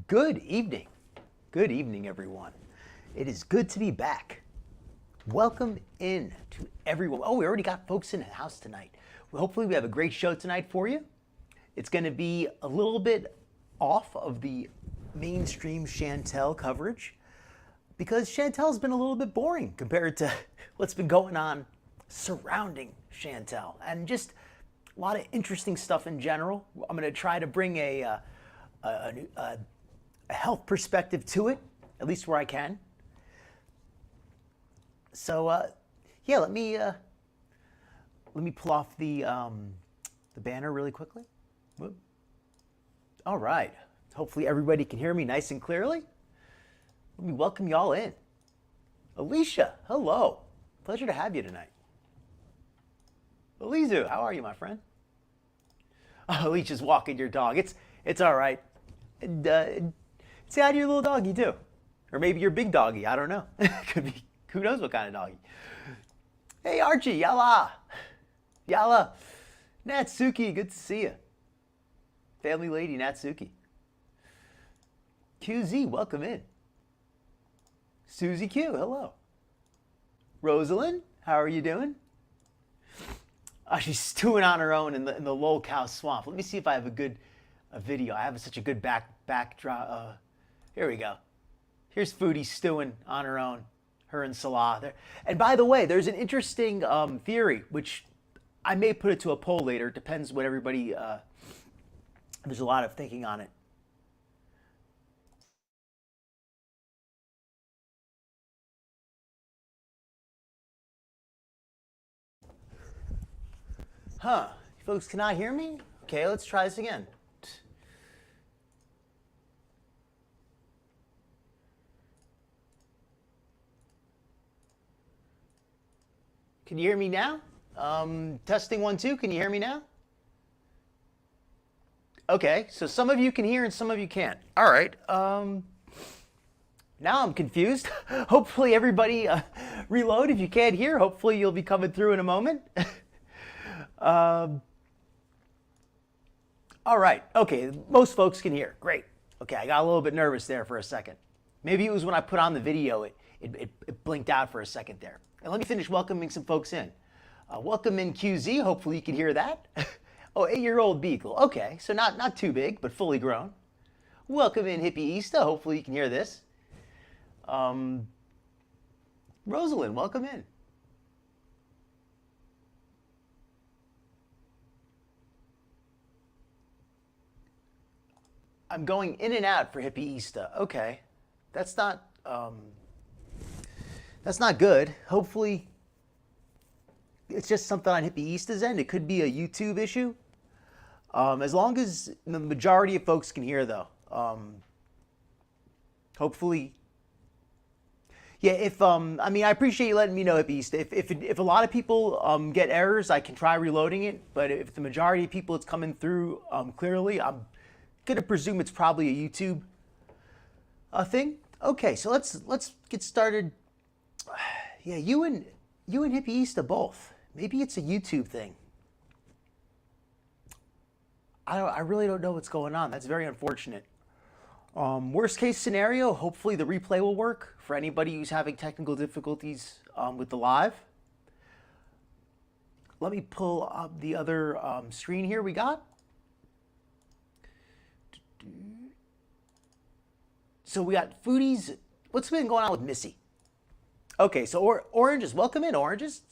Good evening. Good evening, everyone. It is good to be back. Welcome in to everyone. Oh, we already got folks in the house tonight. Well, hopefully we have a great show tonight for you. It's going to be a little bit off of the mainstream Chantal coverage because Chantal's been a little bit boring compared to what's been going on surrounding Chantal, and just a lot of interesting stuff in general. I'm going to try to bring a health perspective to it, at least where I can. So yeah, let me pull off the banner really quickly. Whoop. All right. Hopefully everybody can hear me nice and clearly. Let me welcome y'all in. Alicia, hello. Pleasure to have you tonight. Elizu, how are you, my friend? Oh, Alicia's walking your dog. It's all right. Say hi to your little doggy too, or maybe your big doggy. I don't know. Could be. Who knows what kind of doggy? Hey Archie, Alaa, Yala, Natsuki. Good to see you. Family lady Natsuki. QZ, welcome in. Susie Q, hello. Rosalind, how are you doing? She's stewing on her own in the lolcow swamp. Let me see if I have a video. I have such a good backdrop. Here we go. Here's Foodie stewing on her own. Her and Salah there. And by the way, there's an interesting theory, which I may put it to a poll later. It depends what everybody. There's a lot of thinking on it. Huh? You folks cannot hear me? Okay, let's try this again. Can you hear me now? Testing 1, 2. Can you hear me now? Okay, so some of you can hear and some of you can't. All right. Now I'm confused. Hopefully everybody reload if you can't hear. Hopefully you'll be coming through in a moment. All right. Okay, most folks can hear. Great. Okay, I got a little bit nervous there for a second. Maybe it was when I put on the video, it blinked out for a second there. And let me finish welcoming some folks in. Welcome in QZ. Hopefully you can hear that. Oh, 8-year-old beagle. Okay, so not too big, but fully grown. Welcome in Hippie Easta. Hopefully you can hear this. Rosalind, welcome in. I'm going in and out for Hippie Easta. Okay, that's not good. Hopefully, it's just something on Hippie Easta's end. It could be a YouTube issue. As long as the majority of folks can hear, though. Hopefully, yeah. If I mean, I appreciate you letting me know, Hippie Easta. If a lot of people get errors, I can try reloading it. But if the majority of people it's coming through clearly, I'm gonna presume it's probably a YouTube thing. Okay, so let's get started. Yeah, you and Hippie Easta both. Maybe it's a YouTube thing. I really don't know what's going on. That's very unfortunate. Worst case scenario, hopefully the replay will work for anybody who's having technical difficulties with the live. Let me pull up the other screen here we got. So we got Foodies. What's been going on with Missy? Okay, so oranges, welcome in, oranges.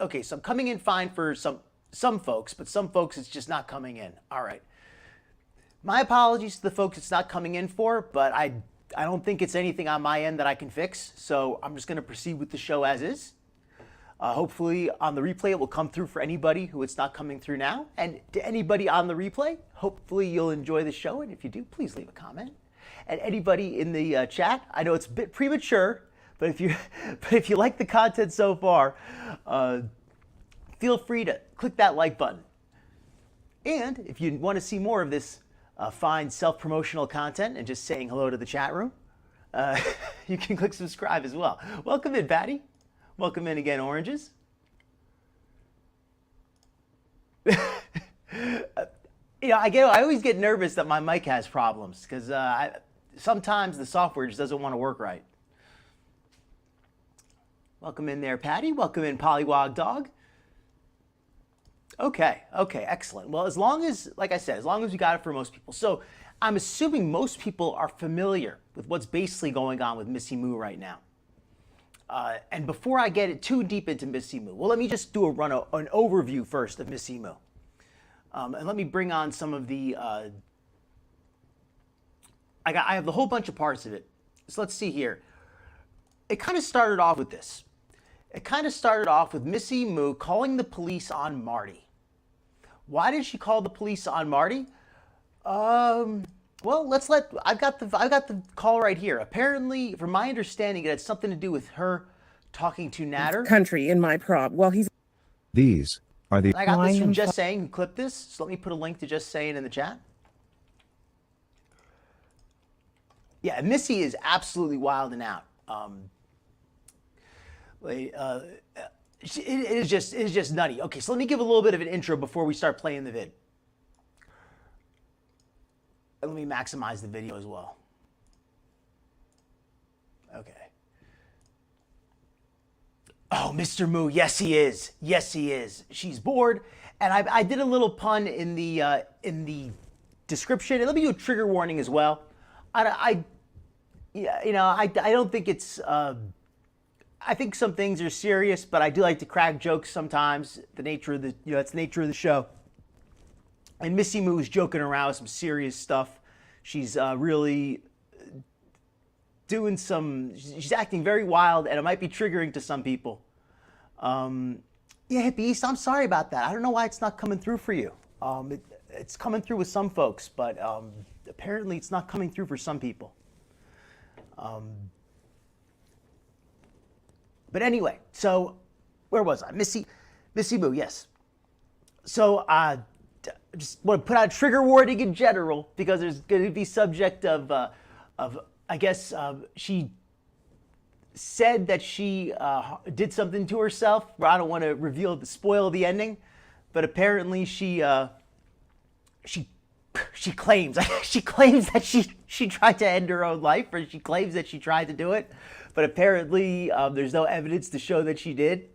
Okay, so I'm coming in fine for some folks, but some folks it's just not coming in. All right. My apologies to the folks it's not coming in for, but I don't think it's anything on my end that I can fix, so I'm just going to proceed with the show as is. Hopefully on the replay it will come through for anybody who it's not coming through now, and to anybody on the replay, hopefully you'll enjoy the show, and if you do, please leave a comment. And anybody in the chat, I know it's a bit premature, but if you like the content so far, feel free to click that like button. And if you want to see more of this fine self-promotional content and just saying hello to the chat room, you can click subscribe as well. Welcome in, Patty. Welcome in again, oranges. I always get nervous that my mic has problems because sometimes the software just doesn't want to work right. Welcome in there, Patty. Welcome in, Pollywog Dog. Okay, excellent. Well, as long as, like I said, as long as we got it for most people. So I'm assuming most people are familiar with what's basically going on with Missy Moo right now. And before I get too deep into Missy Moo, well, let me just do an overview first of Missy Moo. And let me bring on some of the, I have the whole bunch of parts of it. So let's see here. It kind of started off with this. It kind of started off with Missy Moo calling the police on Marty. Why did she call the police on Marty? Well, I've got the call right here. Apparently, from my understanding, it had something to do with her talking to Natter. Country in my prop. Well, These are the. I got this from Just Saying, who clipped this. So let me put a link to Just Saying in the chat. Yeah, Missy is absolutely wilding out. It is just nutty. Okay, so let me give a little bit of an intro before we start playing the vid. And let me maximize the video as well. Okay. Oh, Mr. Moo, yes he is. Yes he is. She's bored, and I did a little pun in the description. And let me do a trigger warning as well. I don't think it's. I think some things are serious, but I do like to crack jokes sometimes. The nature of it's the nature of the show. And Missy Moo is joking around with some serious stuff. She's really doing she's acting very wild, and it might be triggering to some people. Yeah, Hippie East, I'm sorry about that. I don't know why it's not coming through for you. It's coming through with some folks, but apparently it's not coming through for some people. But anyway, so where was I? Missy Moo, yes. So just want to put out a trigger warning in general because there's going to be subject of I guess she said that she did something to herself. I don't want to spoil the ending, but apparently she claims that she tried to end her own life, or she claims that she tried to do it. But apparently, there's no evidence to show that she did.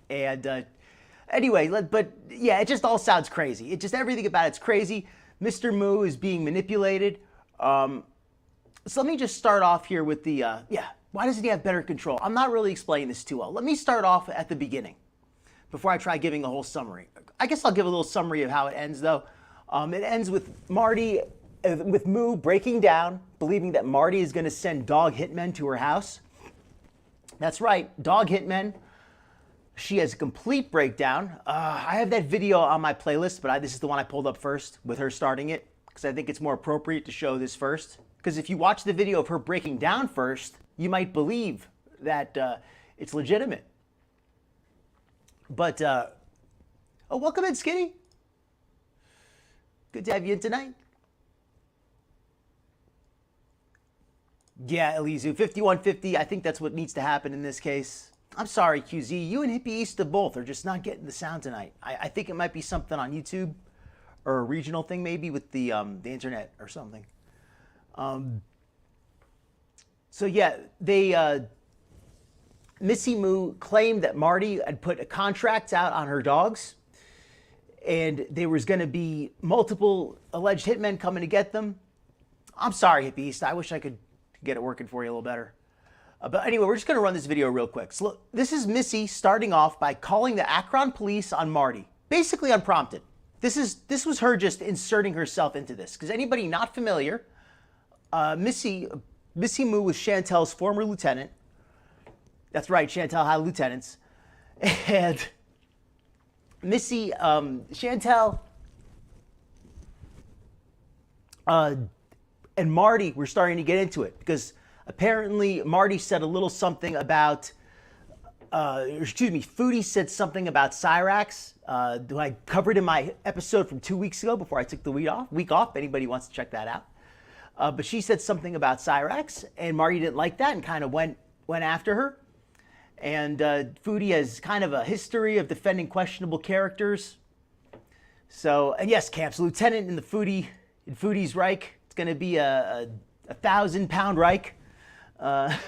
And anyway, but yeah, it just all sounds crazy. Everything about it's crazy. Mr. Moo is being manipulated. So let me just start off here with the, why doesn't he have better control? I'm not really explaining this too well. Let me start off at the beginning before I try giving a whole summary. I guess I'll give a little summary of how it ends, though. It ends with with Moo breaking down, believing that Marty is going to send dog hitmen to her house. That's right, dog hitmen. She has a complete breakdown. I have that video on my playlist, but this is the one I pulled up first with her starting it because I think it's more appropriate to show this first. Because if you watch the video of her breaking down first, you might believe that it's legitimate. But, welcome in, Skinny. Good to have you in tonight. Yeah, Elizu, 5150. I think that's what needs to happen in this case. I'm sorry, QZ. You and Hippie East both are just not getting the sound tonight. I think it might be something on YouTube or a regional thing maybe with the internet or something. So yeah, Missy Moo claimed that Marty had put a contract out on her dogs, and there was going to be multiple alleged hitmen coming to get them. I'm sorry, Hippie East. I wish I could get it working for you a little better. But anyway, we're just going to run this video real quick. So look, this is Missy starting off by calling the Akron police on Marty, basically unprompted. This was her just inserting herself into this. Because anybody not familiar, Missy Moo was Chantal's former lieutenant. That's right, Chantal had lieutenants. And Chantal and Marty were starting to get into it because apparently Marty said a little something about, Foodie said something about Cyrax, who I covered in my episode from 2 weeks ago before I took the week off. If anybody wants to check that out. But she said something about Cyrax, and Marty didn't like that and kind of went after her. And Foodie has kind of a history of defending questionable characters. So, and yes, Camp's lieutenant in the Foodie's Reich. It's going to be a 1,000-pound Reich. But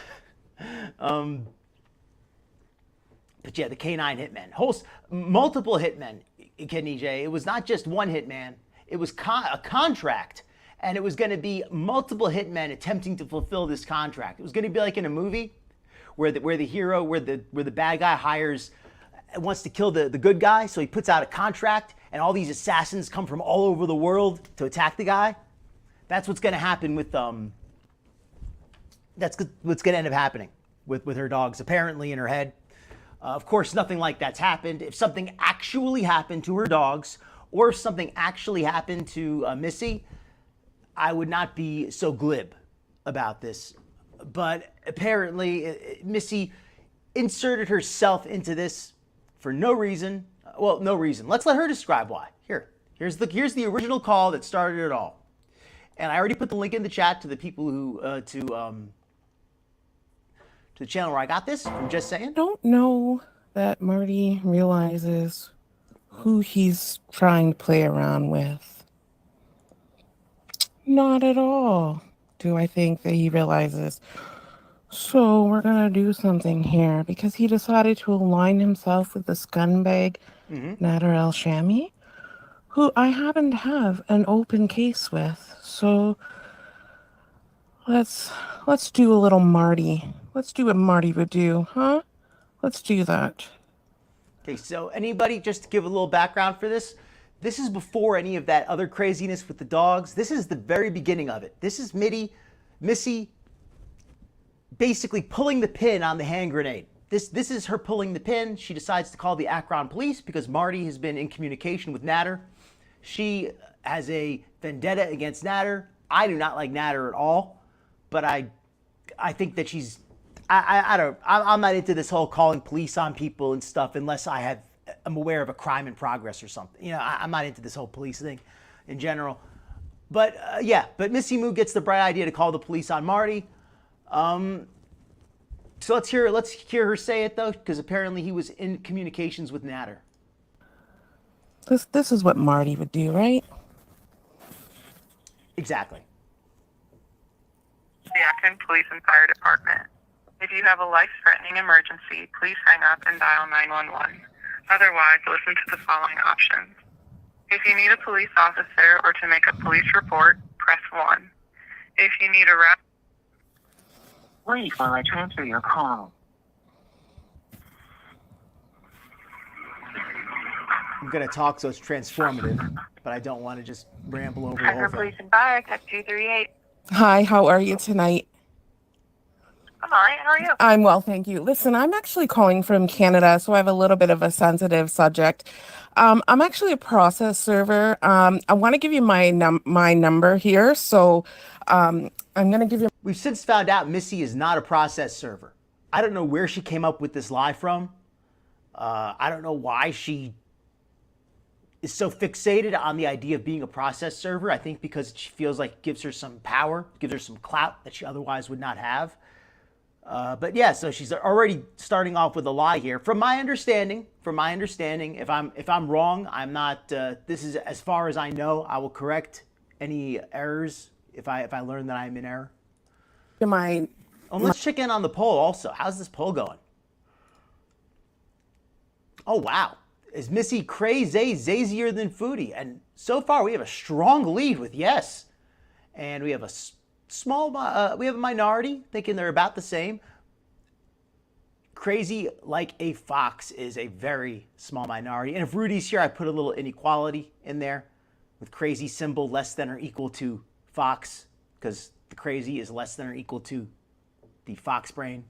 yeah, the K9 hitmen, multiple hitmen, Kenny J. It was not just one hitman. It was a contract, and it was going to be multiple hitmen attempting to fulfill this contract. It was going to be like in a movie where the bad guy wants to kill the good guy, so he puts out a contract, and all these assassins come from all over the world to attack the guy. That's what's going to happen with That's what's going to end up happening with her dogs, apparently in her head. Of course, nothing like that's happened. If something actually happened to her dogs, or if something actually happened to Missy, I would not be so glib about this. But apparently, Missy inserted herself into this for no reason. Well, no reason. Let's let her describe why. Here's the original call that started it all. And I already put the link in the chat to the people who to the channel where I got this from Just Saying. I don't know that Marty realizes who he's trying to play around with. Not at all. Do I think that he realizes, so we're going to do something here, because he decided to align himself with the scumbag Nader El-Shami, who I happen to have an open case with. So let's do a little Marty. Let's do what Marty would do, huh? Let's do that. Okay, so anybody, just to give a little background for this, this is before any of that other craziness with the dogs. This is the very beginning of it. This is Missy basically pulling the pin on the hand grenade. This is her pulling the pin. She decides to call the Akron police because Marty has been in communication with Nader. She has a vendetta against Nader. I do not like Nader at all, but I think that I'm not into this whole calling police on people and stuff unless I'm aware of a crime in progress or something. You know, I'm not into this whole police thing in general. But but Missy Moo gets the bright idea to call the police on Marty. So let's hear her say it though, because apparently he was in communications with Nader. This is what Marty would do, right? Exactly. The Akron Police and Fire Department. If you have a life-threatening emergency, please hang up and dial 911. Otherwise, listen to the following options. If you need a police officer or to make a police report, press 1. If you need a rep... Wait while I transfer your call. I'm going to talk so it's transformative, but I don't want to just ramble over the whole Akron thing. Police and Fire, Tech 238. Hi, how are you tonight? I'm all right, how are you? I'm well, thank you. Listen, I'm actually calling from Canada, so I have a little bit of a sensitive subject. I'm actually a process server. I want to give you my number here, so I'm going to give you... We've since found out Missy is not a process server. I don't know where she came up with this lie from. I don't know why she is so fixated on the idea of being a process server. I think because she feels like it gives her some power, gives her some clout that she otherwise would not have. But yeah, so she's already starting off with a lie here. From my understanding, if I'm wrong, I'm not. This is as far as I know. I will correct any errors if I learn that I'm in error. Let's check in on the poll also. How's this poll going? Oh wow, is Missy crazy zazier than Foodie? And so far we have a strong lead with yes, and we have a we have a minority thinking they're about the same. Crazy like a fox is a very small minority. And if Rudy's here, I put a little inequality in there with crazy symbol less than or equal to fox, because the crazy is less than or equal to the fox brain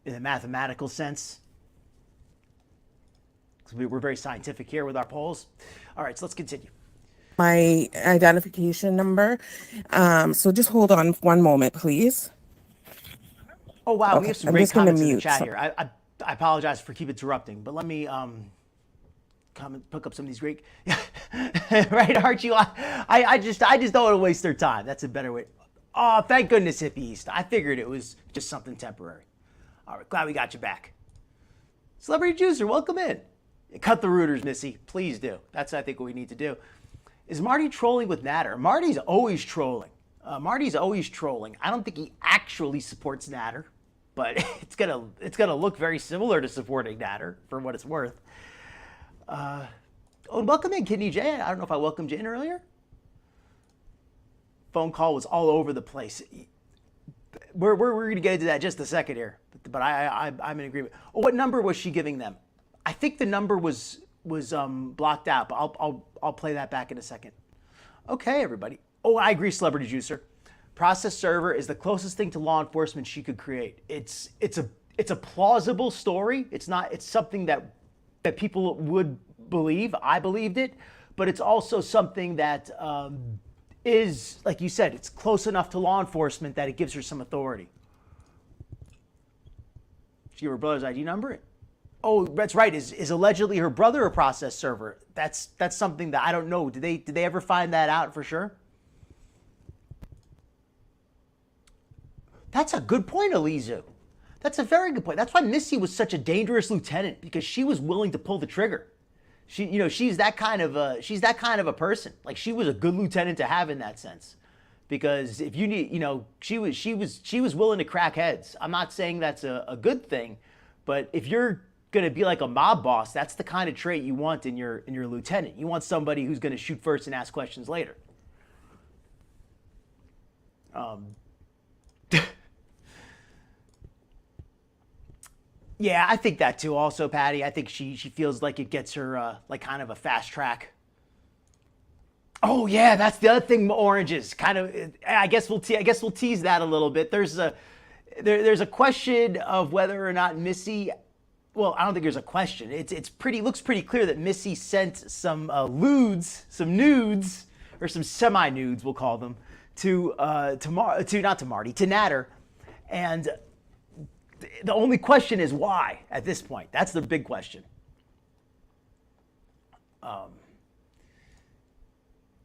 in a mathematical sense. We're very scientific here with our polls. All right, so let's continue. My identification number. So just hold on one moment, please. Oh, wow. Okay, We have some I'm great just gonna comments in the mute, chat so- here. I apologize for keep interrupting, but let me come and pick up some of these great... right, Archie? I just don't want to waste their time. That's a better way. Oh, thank goodness, Hippie East. I figured it was just something temporary. All right, glad we got you back. Celebrity Juicer, welcome in. Cut the rooters, Missy. Please do. That's, I think, what we need to do. Is Marty trolling with Natter? Marty's always trolling. Marty's always trolling. I don't think he actually supports Natter, but it's gonna look very similar to supporting Natter for what it's worth. Oh, and welcome in, Kidney J. I don't know if I welcomed you in earlier. Phone call was all over the place. We're going to get into that in just a second here, but I'm in agreement. Oh, what number was she giving them? I think the number was blocked out, but I'll play that back in a second. Okay, everybody. Oh, I agree, Celebrity Juicer. Process server is the closest thing to law enforcement she could create. It's a plausible story. It's something that people would believe. I believed it, but it's also something that is, like you said, it's close enough to law enforcement that it gives her some authority. She gave her brother's ID number. Oh, that's right. Is allegedly her brother a process server? That's something that I don't know. Did they ever find that out for sure? That's a good point, Elizu. That's a very good point. That's why Missy was such a dangerous lieutenant, because she was willing to pull the trigger. She's that kind of a person. Like, she was a good lieutenant to have in that sense, because if you need, she was willing to crack heads. I'm not saying that's a good thing, but if you're gonna be like a mob boss, that's the kind of trait you want in your lieutenant. You want somebody who's gonna shoot first and ask questions later. Yeah, I think that too. Also, Patty, I think she feels like it gets her like kind of a fast track. Oh yeah, that's the other thing. Oranges, kind of. I guess we'll tease that a little bit. There's a question of whether or not Missy. Well, I don't think there's a question. Looks pretty clear that Missy sent some nudes, or some semi-nudes, we'll call them, to Natter, and the only question is why at this point. That's the big question.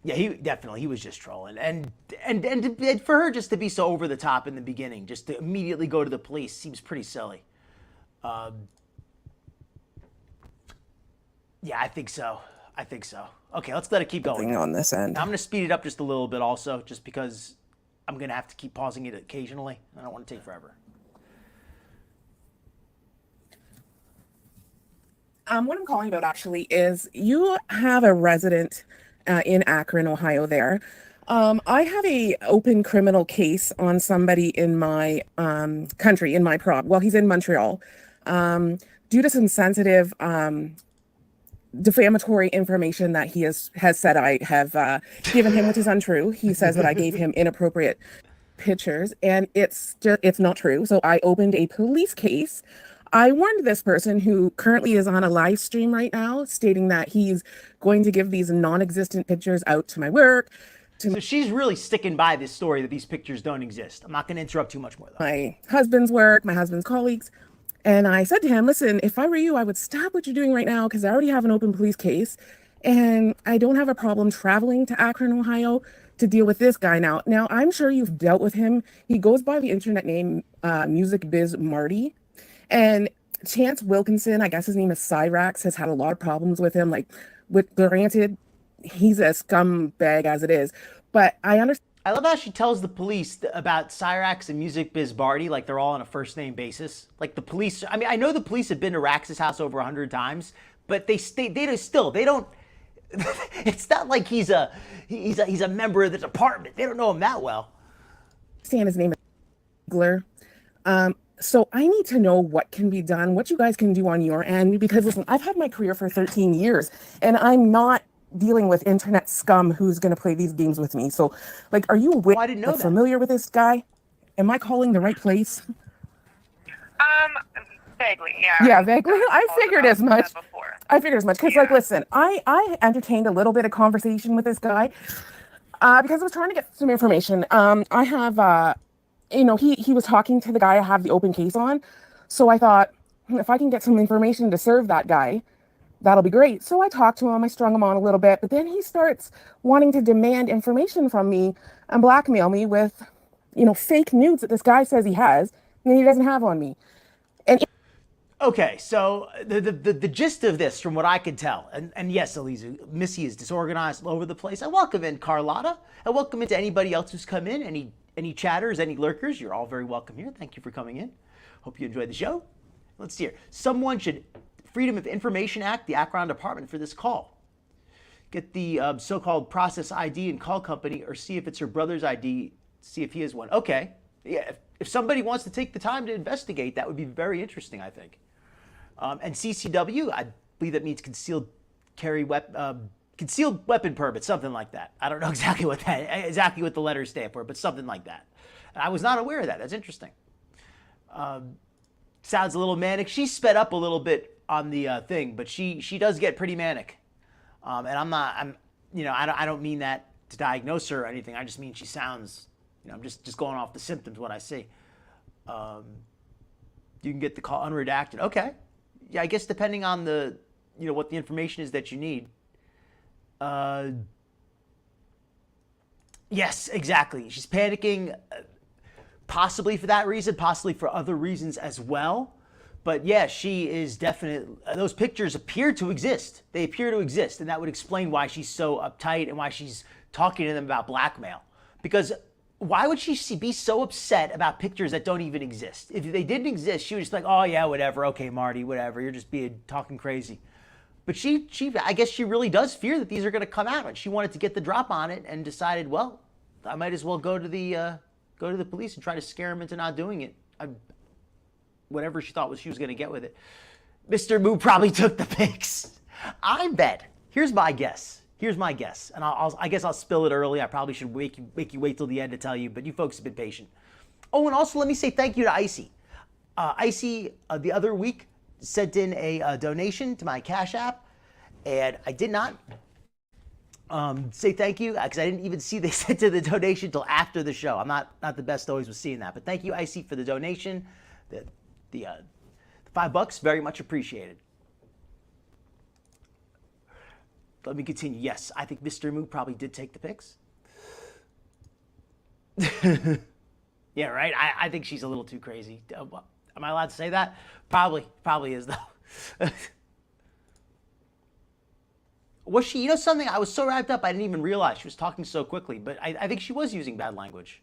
Yeah, he was just trolling, and for her just to be so over the top in the beginning, just to immediately go to the police, seems pretty silly. Yeah, I think so. Okay, let's let it keep going. On this end. Now, I'm going to speed it up just a little bit also, just because I'm going to have to keep pausing it occasionally. I don't want to take forever. What I'm calling about actually is you have a resident in Akron, Ohio there. I have a open criminal case on somebody in my country, in my prov. Well, he's in Montreal. Due to some sensitive defamatory information that he has said I have given him, which is untrue. He says that I gave him inappropriate pictures, and it's not true. So I opened a police case. I warned this person, who currently is on a live stream right now, stating that he's going to give these non-existent pictures out to my work. So she's really sticking by this story that these pictures don't exist. I'm not going to interrupt too much more, though. My husband's work, my husband's colleagues. And I said to him, listen, if I were you, I would stop what you're doing right now, because I already have an open police case, and I don't have a problem traveling to Akron, Ohio, to deal with this guy now. Now, I'm sure you've dealt with him. He goes by the internet name Music Biz Marty. And Chance Wilkinson, I guess his name is Cyrax, has had a lot of problems with him. Like, granted, he's a scumbag as it is, but I understand. I love how she tells the police about Cyrax and Music Biz Barty like they're all on a first name basis. Like, the police, I mean, I know the police have been to Rax's house over 100 times, but they don't. It's not like he's a member of the department. They don't know him that well. His name is Gler. So I need to know what can be done, what you guys can do on your end, because listen, I've had my career for 13 years and I'm not dealing with internet scum who's going to play these games with me. So, like, are you I didn't know that. Familiar with this guy? Am I calling the right place? Vaguely, yeah. Yeah, vaguely. I figured as much. Because, like, listen, I entertained a little bit of conversation with this guy because I was trying to get some information. I have, he was talking to the guy I have the open case on. So I thought, if I can get some information to serve that guy, that'll be great. So I talked to him, I strung him on a little bit, but then he starts wanting to demand information from me and blackmail me with, fake nudes that this guy says he has and he doesn't have on me. And Okay, so the gist of this, from what I can tell, and yes, Elisa, Missy is disorganized all over the place. I welcome in Carlotta. I welcome into anybody else who's come in, any chatters, any lurkers. You're all very welcome here. Thank you for coming in. Hope you enjoyed the show. Let's see here. Someone should Freedom of Information Act, the Akron Department for this call. Get the so-called process ID and call company, or see if it's her brother's ID, see if he has one. Okay, yeah, if somebody wants to take the time to investigate, that would be very interesting, I think. And CCW, I believe that means concealed weapon permit, something like that. I don't know exactly what the letters stand for, but something like that. And I was not aware of that. That's interesting. Sounds a little manic. She sped up a little bit on the thing, but she does get pretty manic. And I don't mean that to diagnose her or anything. I just mean she sounds, I'm just going off the symptoms, what I see. You can get the call unredacted. Okay. Yeah, I guess depending on the, what the information is that you need. Yes, exactly. She's panicking, possibly for that reason, possibly for other reasons as well. But yeah, she is definitely, those pictures appear to exist. They appear to exist, and that would explain why she's so uptight and why she's talking to them about blackmail. Because why would she be so upset about pictures that don't even exist? If they didn't exist, she would just be like, oh yeah, whatever, okay, Marty, whatever, you're just talking crazy. But I guess she really does fear that these are going to come out, and she wanted to get the drop on it and decided, well, I might as well go to the police and try to scare them into not doing it. Whatever she thought she was going to get with it. Mr. Moo probably took the pics. I bet. Here's my guess. And I guess I'll spill it early. I probably should make you wait till the end to tell you, but you folks have been patient. Oh, and also let me say thank you to Icy. Icy, the other week, sent in a donation to my Cash App, and I did not say thank you because I didn't even see they sent in the donation till after the show. I'm not the best always with seeing that, but thank you, Icy, for the donation. The $5, very much appreciated. Let me continue. Yes, I think Mr. Moo probably did take the pics. Yeah, right? I think she's a little too crazy. Am I allowed to say that? Probably is, though. Was she, something? I was so wrapped up, I didn't even realize she was talking so quickly, but I think she was using bad language.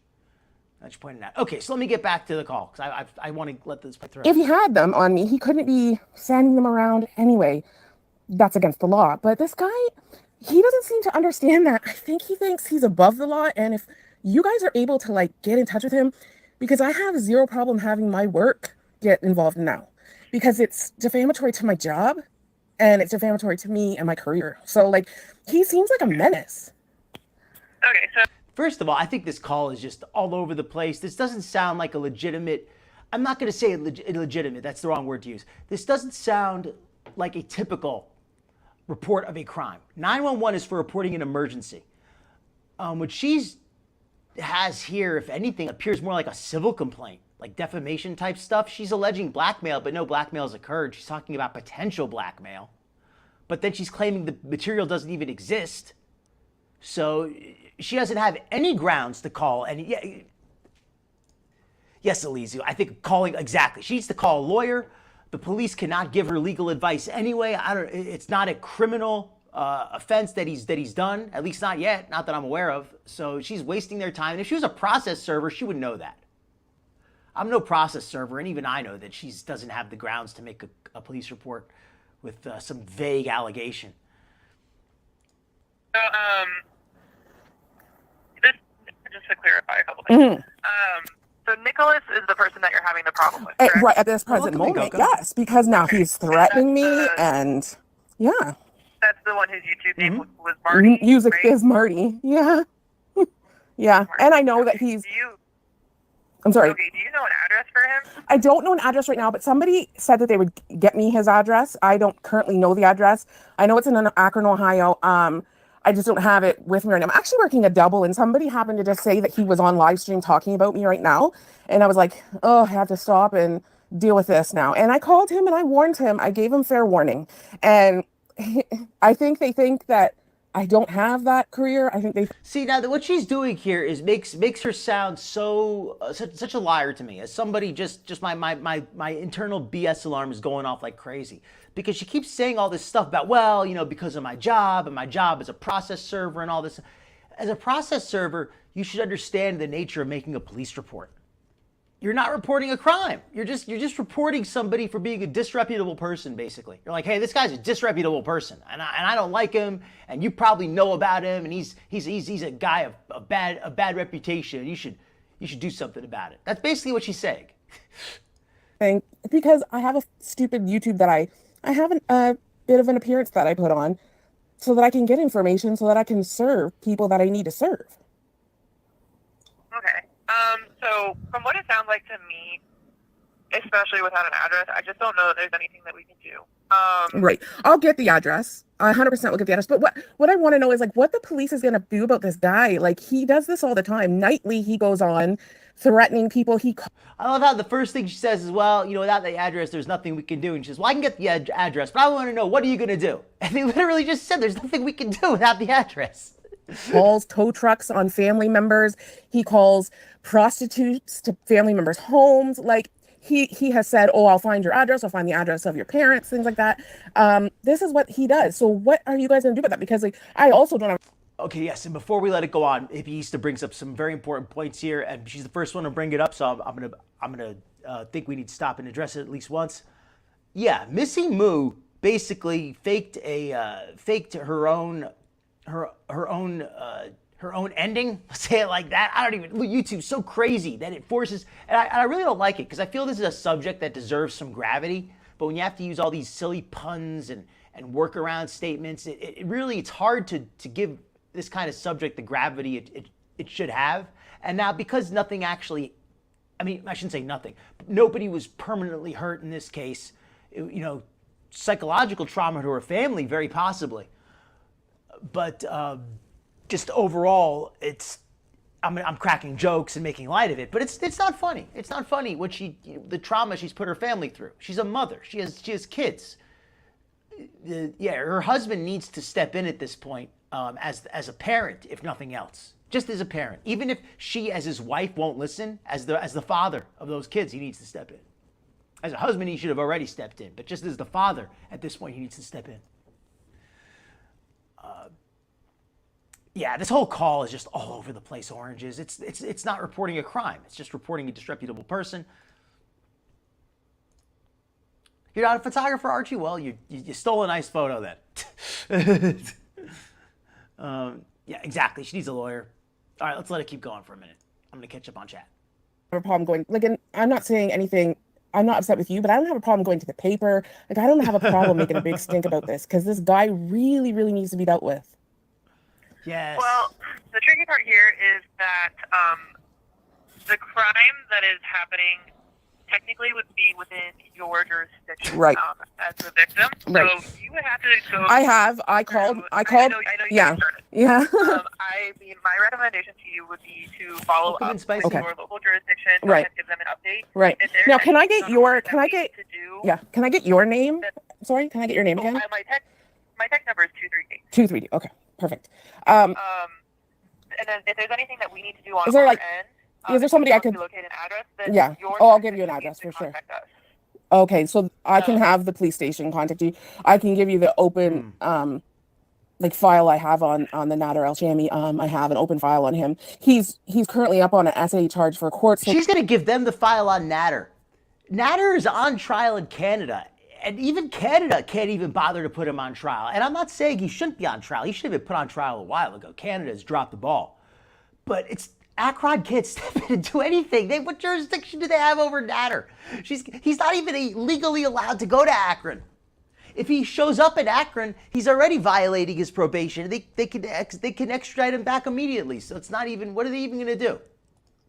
I just pointed out. Okay, so let me get back to the call, because I want to let this play through. If he had them on me, he couldn't be sending them around anyway. That's against the law. But this guy, he doesn't seem to understand that. I think he thinks he's above the law. And if you guys are able to get in touch with him, because I have zero problem having my work get involved now, because it's defamatory to my job and it's defamatory to me and my career. So he seems like a menace. Okay, so first of all, I think this call is just all over the place. This doesn't sound like a legitimate, I'm not going to say illegitimate, that's the wrong word to use. This doesn't sound like a typical report of a crime. 911 is for reporting an emergency. What she has here, if anything, appears more like a civil complaint, like defamation type stuff. She's alleging blackmail, but no blackmail has occurred. She's talking about potential blackmail. But then she's claiming the material doesn't even exist. So she doesn't have any grounds to call. And yes, Elise, I think calling, exactly. She needs to call a lawyer. The police cannot give her legal advice anyway. It's not a criminal offense that he's done, at least not yet, not that I'm aware of. So she's wasting their time. And if she was a process server, she would know that. I'm no process server, and even I know that she doesn't have the grounds to make a police report with some vague allegation. So, just to clarify a couple things. Mm-hmm. So Nicholas is the person that you're having the problem with, correct? Right at this present moment, yes, because now he's threatening me, and yeah. That's the one whose YouTube name was Marty. Music right? is Marty, yeah. Yeah, Marty. and I know that he's... I'm sorry. Okay, do you know an address for him? I don't know an address right now, but somebody said that they would get me his address. I don't currently know the address. I know it's in Akron, Ohio. I just don't have it with me right now. I'm actually working a double, and somebody happened to just say that he was on live stream talking about me right now. And I was like, oh, I have to stop and deal with this now. And I called him and I warned him. I gave him fair warning. And I think they think that I don't have that career. I think they See, now that what she's doing here is makes her sound so such a liar to me. As somebody, just my internal BS alarm is going off like crazy because she keeps saying all this stuff about, well, you know, because of my job and my job as a process server and all this. As a process server, you should understand the nature of making a police report. You're not reporting a crime. You're just reporting somebody for being a disreputable person, basically. You're like, hey, this guy's a disreputable person, and I don't like him, and you probably know about him, and he's a guy of a bad reputation. You should do something about it. That's basically what she's saying. think because I have a stupid YouTube that I have a bit of an appearance that I put on so that I can get information so that I can serve people that I need to serve. Okay. So from what it sounds like to me, especially without an address, I just don't know that there's anything that we can do. Right. I'll get the address. I 100% will get the address. But what I want to know is like what the police is going to do about this guy. Like he does this all the time. Nightly, he goes on threatening people. I love how the first thing she says is, well, you know, without the address, there's nothing we can do. And she says, well, I can get the address, but I want to know, what are you going to do? And they literally just said, there's nothing we can do without the address. Calls tow trucks on family members. He calls prostitutes to family members' homes. Like he has said, oh, I'll find your address. I'll find the address of your parents, things like that. This is what he does. So what are you guys going to do about that? Because like, I also don't have. Okay, yes, and before we let it go on, Easter brings up some very important points here, and she's the first one to bring it up, so I'm gonna think we need to stop and address it at least once. Yeah, Missy Moo basically faked her own ending. Let's say it like that. I don't even. YouTube's so crazy that it forces, and I really don't like it because I feel this is a subject that deserves some gravity. But when you have to use all these silly puns and workaround statements, it really it's hard to give this kind of subject the gravity it should have. And now because nothing actually, I mean, I shouldn't say nothing, but nobody was permanently hurt in this case. You know, psychological trauma to her family, very possibly. But just overall, I'm cracking jokes and making light of it, but it's not funny. It's not funny what the trauma she's put her family through. She's a mother. She has kids. Her husband needs to step in at this point as a parent, if nothing else. Just as a parent, even if she, as his wife, won't listen, as the father of those kids, he needs to step in. As a husband, he should have already stepped in, but just as the father, at this point, he needs to step in. Yeah, this whole call is just all over the place, Oranges. It's not reporting a crime. It's just reporting a disreputable person. You're not a photographer, Archie? Well, you stole a nice photo then. Yeah, exactly. She needs a lawyer. All right, let's let it keep going for a minute. I'm going to catch up on chat. I have a problem going, like, and I'm not saying anything, I'm not upset with you, but I don't have a problem going to the paper. Like, I don't have a problem making a big stink about this because this guy really, really needs to be dealt with. Yes. Well, the tricky part here is that the crime that is happening technically would be within your jurisdiction, right, as the victim. Right. So you would have to go. I called. I know you yeah. Yeah. I mean, my recommendation to you would be to follow up with your local jurisdiction, right, and give them an update. Right. Now, can I get your? Can I get? Yeah. Can I get your name? Sorry. Can I get your name again? My text number is 238. 238. Okay. Perfect. And then if there's anything that we need to do on our end. Is there somebody I could locate an address? Then yeah. Oh, I'll give you an address for sure. Okay, so I can have the police station contact you. I can give you the open like file I have on the Nadz Yeah Let. I have an open file on him. He's currently up on an SA charge for court. So she's gonna give them the file on Nadz. Nadz is on trial in Canada. And even Canada can't even bother to put him on trial. And I'm not saying he shouldn't be on trial. He should have been put on trial a while ago. Canada has dropped the ball. But Akron can't step in and do anything. What jurisdiction do they have over Nadz? He's not even legally allowed to go to Akron. If he shows up in Akron, he's already violating his probation. They can extradite him back immediately. So it's not even, what are they even going to do?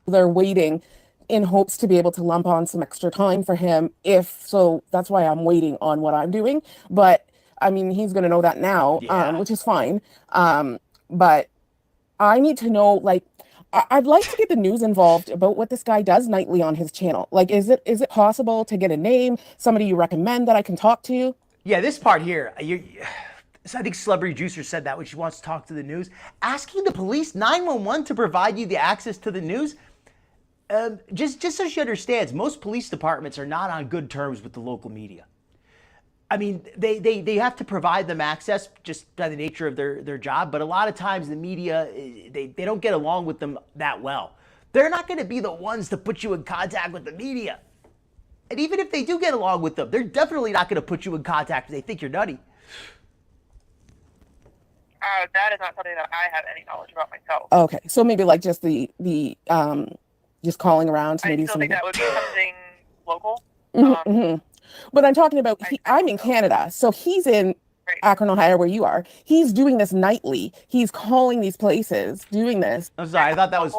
They're waiting in hopes to be able to lump on some extra time for him. So that's why I'm waiting on what I'm doing. But I mean, he's going to know that now, which is fine. But I need to know, like, I'd like to get the news involved about what this guy does nightly on his channel. Like, is it possible to get a name, somebody you recommend that I can talk to? Yeah, this part here, So I think Celebrity Juicer said that when she wants to talk to the news. Asking the police, 911, to provide you the access to the news. Just so she understands, most police departments are not on good terms with the local media. I mean, they have to provide them access just by the nature of their job, but a lot of times the media, they don't get along with them that well. They're not going to be the ones to put you in contact with the media. And even if they do get along with them, they're definitely not going to put you in contact if they think you're nutty. That is not something that I have any knowledge about myself. Okay, so maybe like just the just calling around to I maybe still think that would be something local. But I'm talking about, I'm in Canada, so he's in Akron, Ohio, where you are. He's doing this nightly. He's calling these places, doing this. I'm sorry, I thought that was...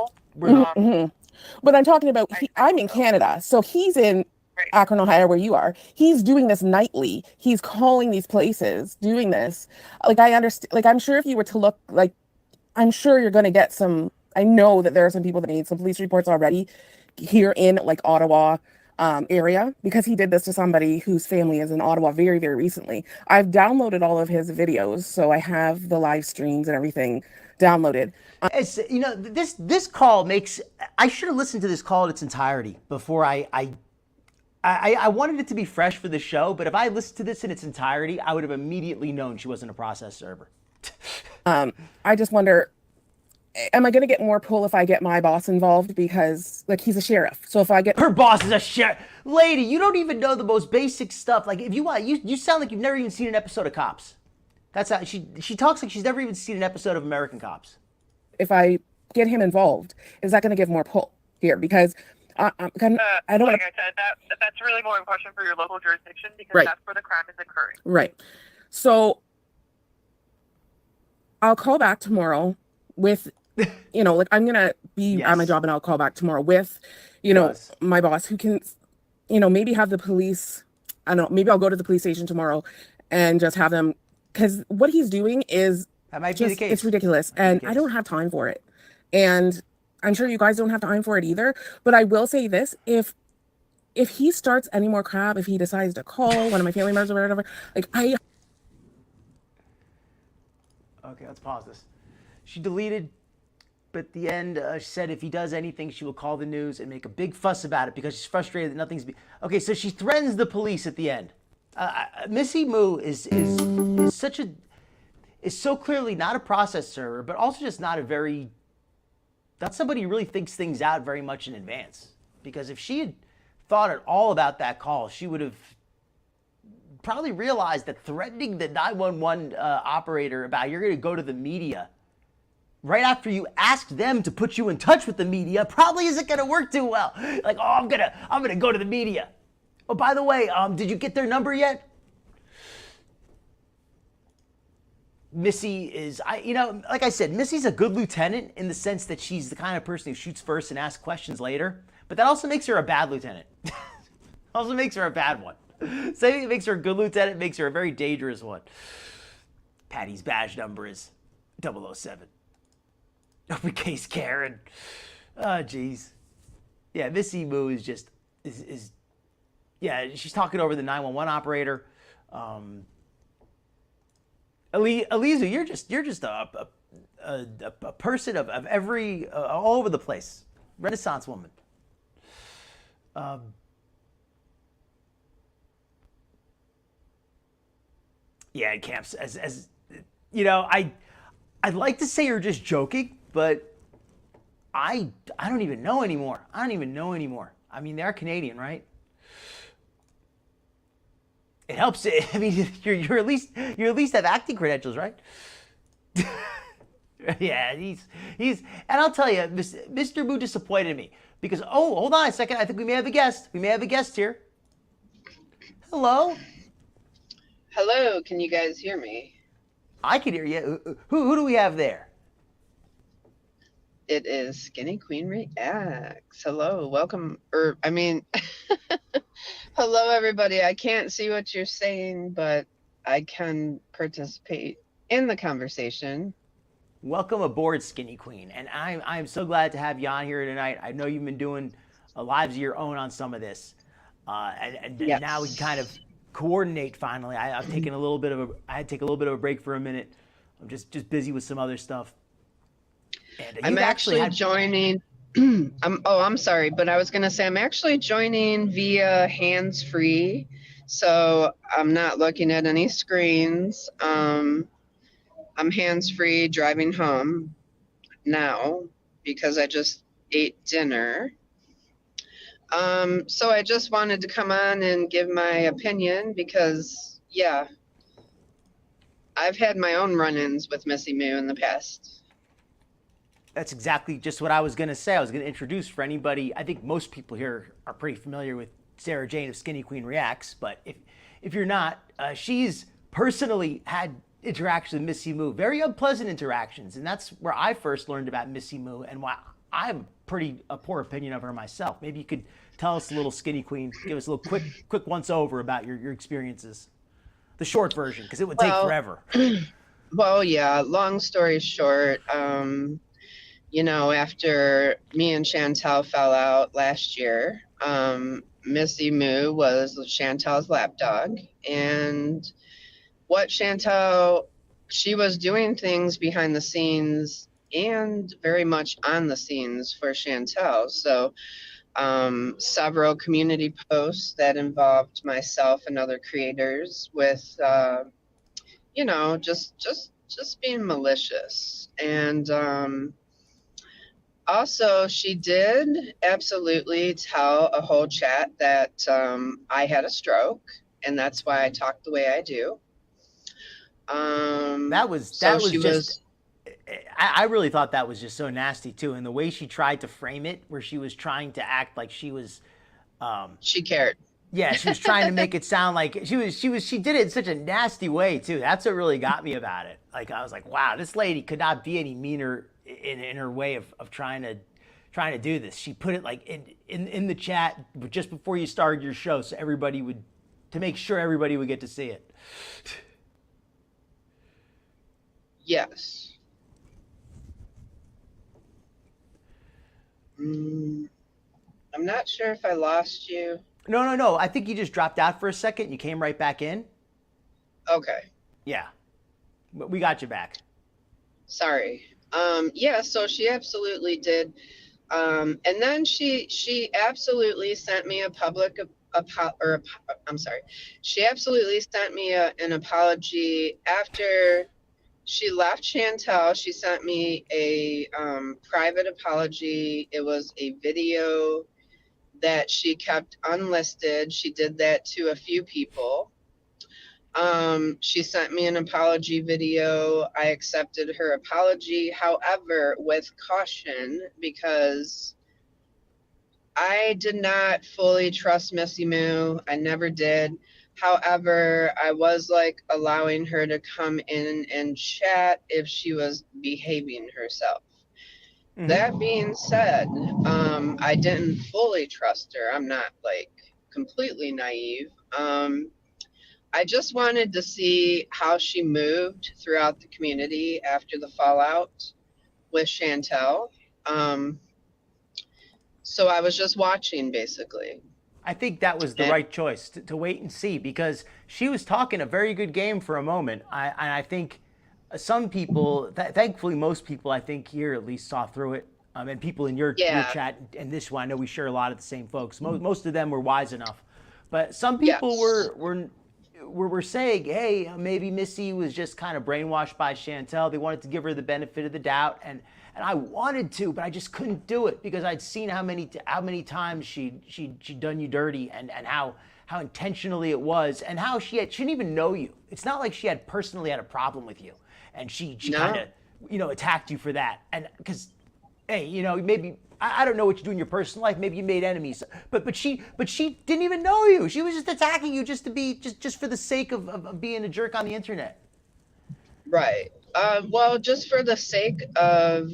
But I'm talking about, I'm in Canada, so he's in Akron, Ohio, where you are. He's doing this nightly. He's calling these places, doing this. Like, I understand, like, I'm sure if you were to look, like, I'm sure you're going to get some, I know that there are some people that made some police reports already here in, like, Ottawa area, because he did this to somebody whose family is in Ottawa very, very recently. I've downloaded all of his videos, so I have the live streams and everything downloaded. It's, you know, this call makes... I should have listened to this call in its entirety before I wanted it to be fresh for the show, but if I listened to this in its entirety, I would have immediately known she wasn't a process server. I just wonder, am I going to get more pull if I get my boss involved? Because, like, he's a sheriff. So if I get... Her boss is a sheriff. Lady, you don't even know the most basic stuff. Like, if you want, you sound like you've never even seen an episode of Cops. That's how she talks like she's never even seen an episode of American Cops. If I get him involved, is that going to give more pull here? Because I don't... Like I said, that's really more a question for your local jurisdiction, because that's where the crime is occurring. Right. So I'll call back tomorrow with, you know, like, I'm going to be at my job, and I'll call back tomorrow with, you know, my boss, who can, you know, maybe have the police, I don't know, maybe I'll go to the police station tomorrow and just have them, because what he's doing is that might be the case. It's ridiculous, and I don't have time for it. And I'm sure you guys don't have time for it either. But I will say this, if he starts any more crap, if he decides to call one of my family members or whatever, like, Okay, let's pause this. She deleted, but at the end, she said if he does anything, she will call the news and make a big fuss about it because she's frustrated that nothing's... Okay, so she threatens the police at the end. Missy Moo is so clearly not a process server, but also just not somebody who really thinks things out very much in advance. Because if she had thought at all about that call, she would have probably realized that threatening the 911 operator about you're going to go to the media right after you asked them to put you in touch with the media probably isn't going to work too well. Like, oh, I'm gonna go to the media. Oh, by the way, did you get their number yet? Missy is, like I said, Missy's a good lieutenant in the sense that she's the kind of person who shoots first and asks questions later. But that also makes her a bad lieutenant. Also makes her a bad one. Saying it makes her a good lieutenant makes her a very dangerous one. Patty's badge number is 007. Uppercase Karen. Oh, jeez. Yeah, Missy Moo is just, yeah, she's talking over the 911 operator. Aliza, you're just a person of every, all over the place. Renaissance woman. Yeah, in camps, as you know, I'd like to say you're just joking, but I don't even know anymore. I mean, they're Canadian, right? It helps. I mean, you're at least have acting credentials, right? Yeah, he's, and I'll tell you, Mr. Moo disappointed me because, oh, hold on a second. I think we may have a guest. We may have a guest here. Hello. Hello, can you guys hear me? I can hear you. Who do we have there? It is Skinny Queen Reacts. Hello, welcome. Hello, everybody. I can't see what you're saying, but I can participate in the conversation. Welcome aboard, Skinny Queen. And I'm so glad to have you on here tonight. I know you've been doing lives of your own on some of this. And yes. Now we kind of coordinate finally. I've taken a little bit of I had to take a little bit of a break for a minute. I'm just busy with some other stuff. And I'm actually joining. I'm sorry, but I was going to say I'm actually joining via hands-free, so I'm not looking at any screens. I'm hands-free driving home now because I just ate dinner. So I just wanted to come on and give my opinion because, yeah, I've had my own run-ins with Missy Moo in the past. That's exactly just what I was going to say. I was going to introduce for anybody. I think most people here are pretty familiar with Sarah Jane of Skinny Queen Reacts, but if you're not, she's personally had interactions with Missy Moo, very unpleasant interactions, and that's where I first learned about Missy Moo and why I have a poor opinion of her myself. Maybe you could tell us a little, Skinny Queen, give us a little quick once over about your experiences, the short version, because it would take forever. Well, yeah. Long story short. You know, after me and Chantal fell out last year, Missy Moo was Chantal's lapdog. And what Chantal, she was doing things behind the scenes and very much on the scenes for Chantal. So several community posts that involved myself and other creators with, you know, just being malicious. And also, she did absolutely tell a whole chat that I had a stroke, and that's why I talk the way I do. That was just. I really thought that was just so nasty too, and the way she tried to frame it, where she was trying to act like she was. She cared. Yeah, she was trying to make it sound like she did it in such a nasty way too. That's what really got me about it. Like I was like, wow, this lady could not be any meaner in her way of trying to do this. She put it like in the chat just before you started your show, so to make sure everybody would get to see it. Yes. I'm not sure if I lost you. No. I think you just dropped out for a second. You came right back in. Okay. Yeah, but we got you back. Sorry. Yeah, so she absolutely did. And then she absolutely sent me a public she absolutely sent me an apology after she left Chantal. She sent me a private apology. It was a video that she kept unlisted. She did that to a few people. She sent me an apology video. I accepted her apology, however, with caution, because I did not fully trust Missy Moo. I never did. However, I was like allowing her to come in and chat if she was behaving herself. Mm-hmm. That being said, I didn't fully trust her. I'm not like completely naive. I just wanted to see how she moved throughout the community after the fallout with Chantal. So I was just watching, basically. I think that was the right choice to wait and see, because she was talking a very good game for a moment. I think some people, thankfully most people, I think here at least saw through it. And people in your chat and this one, I know we share a lot of the same folks. Most of them were wise enough. But some people were saying, hey, maybe Missy was just kind of brainwashed by Chantal. They wanted to give her the benefit of the doubt, and I wanted to, but I just couldn't do it because I'd seen how many times she'd done you dirty, and how intentionally it was, and how she didn't even know you. It's not like she had personally had a problem with you, and she kind of attacked you for that, and because hey, maybe. I don't know what you do in your personal life. Maybe you made enemies, but she didn't even know you. She was just attacking you just to be just for the sake of being a jerk on the internet. Right. Well, just for the sake of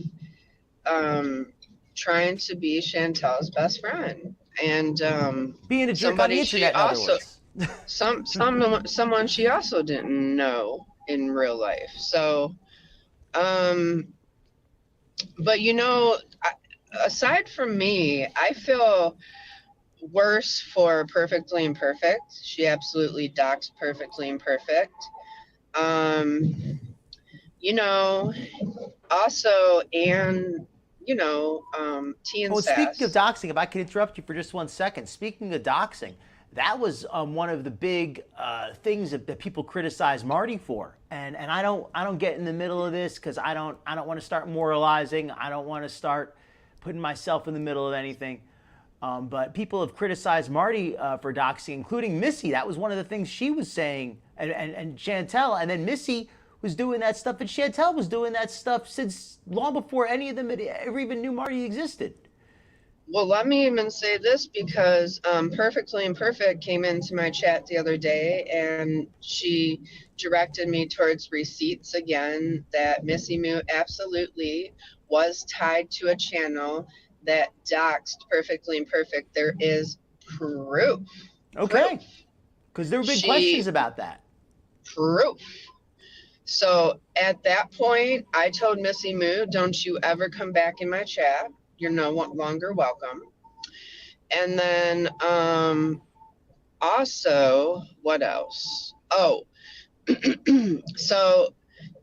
trying to be Chantal's best friend and being a jerk on the internet. In other words. Someone she also didn't know in real life. So, but aside from me, I feel worse for Perfectly Imperfect. She absolutely doxed Perfectly Imperfect. You know, also, and, Tea and Oh, and speaking of Sass. doxing, if I could interrupt you for just 1 second. Speaking of doxing, that was one of the big things that people criticize Marty for, and I don't get in the middle of this because I don't want to start moralizing. I don't want to start putting myself in the middle of anything. But people have criticized Marty for doxing, including Missy. That was one of the things she was saying, and Chantal, and then Missy was doing that stuff, and Chantal was doing that stuff since long before any of them had ever even knew Marty existed. Well, let me even say this because Perfectly Imperfect came into my chat the other day and she directed me towards receipts again that Missy Moo absolutely was tied to a channel that doxed Perfectly Imperfect. There is proof. Proof. Okay, because there were big questions She about that. proof. So at that point, I told Missy Moo, don't you ever come back in my chat. You're no longer welcome. And then also, what else? Oh, so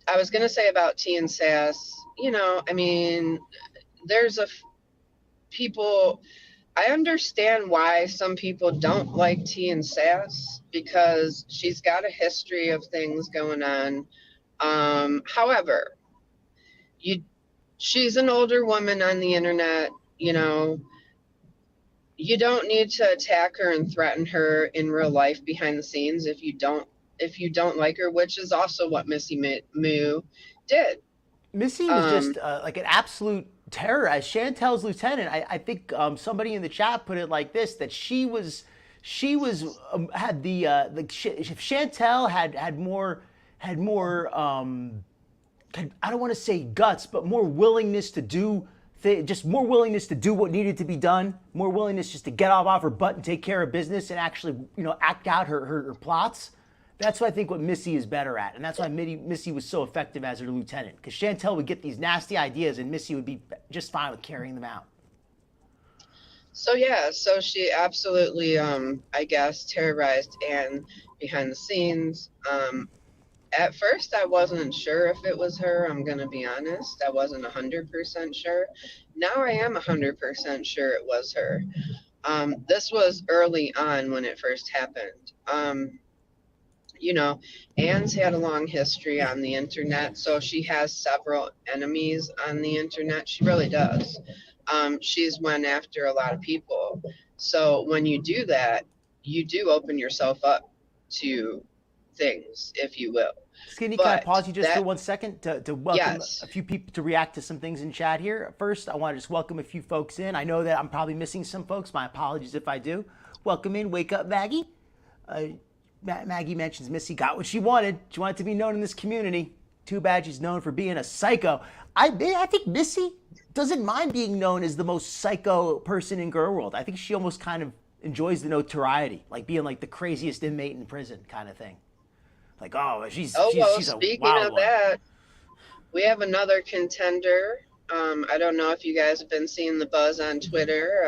I was going to say about Tea and Sass, I mean, there's people, I understand why some people don't like Tea and Sass because she's got a history of things going on. However, she's an older woman on the internet, you don't need to attack her and threaten her in real life behind the scenes if you don't like her, which is also what Missy Moo did. Missy was just like an absolute terror as Chantel's lieutenant. I think somebody in the chat put it like this: that she was had if Chantal had more I don't want to say guts, but more willingness to do. Just more willingness to do what needed to be done, more willingness just to get off her butt and take care of business and actually, act out her plots. That's what I think what Missy is better at. And that's why Missy was so effective as her lieutenant. Because Chantal would get these nasty ideas and Missy would be just fine with carrying them out. So yeah, so she absolutely, I guess, terrorized Anne behind the scenes. At first, I wasn't sure if it was her. I'm going to be honest. I wasn't 100% sure. Now I am 100% sure it was her. This was early on when it first happened. Anne's had a long history on the internet, so she has several enemies on the internet. She really does. She's went after a lot of people. So when you do that, you do open yourself up to things, if you will. Skinny, can I pause you just for that- 1 second to welcome Yes. a few people to react to some things in chat here? First, I want to just welcome a few folks in. I know that I'm probably missing some folks. My apologies if I do. Welcome in. Wake up, Maggie. Maggie mentions Missy got what she wanted. She wanted to be known in this community. Too bad she's known for being a psycho. I think Missy doesn't mind being known as the most psycho person in Gorlworld. I think she almost kind of enjoys the notoriety, like being like the craziest inmate in prison kind of thing. Like, she's a speaking wild of one. that, we have another contender. I don't know if you guys have been seeing the buzz on Twitter.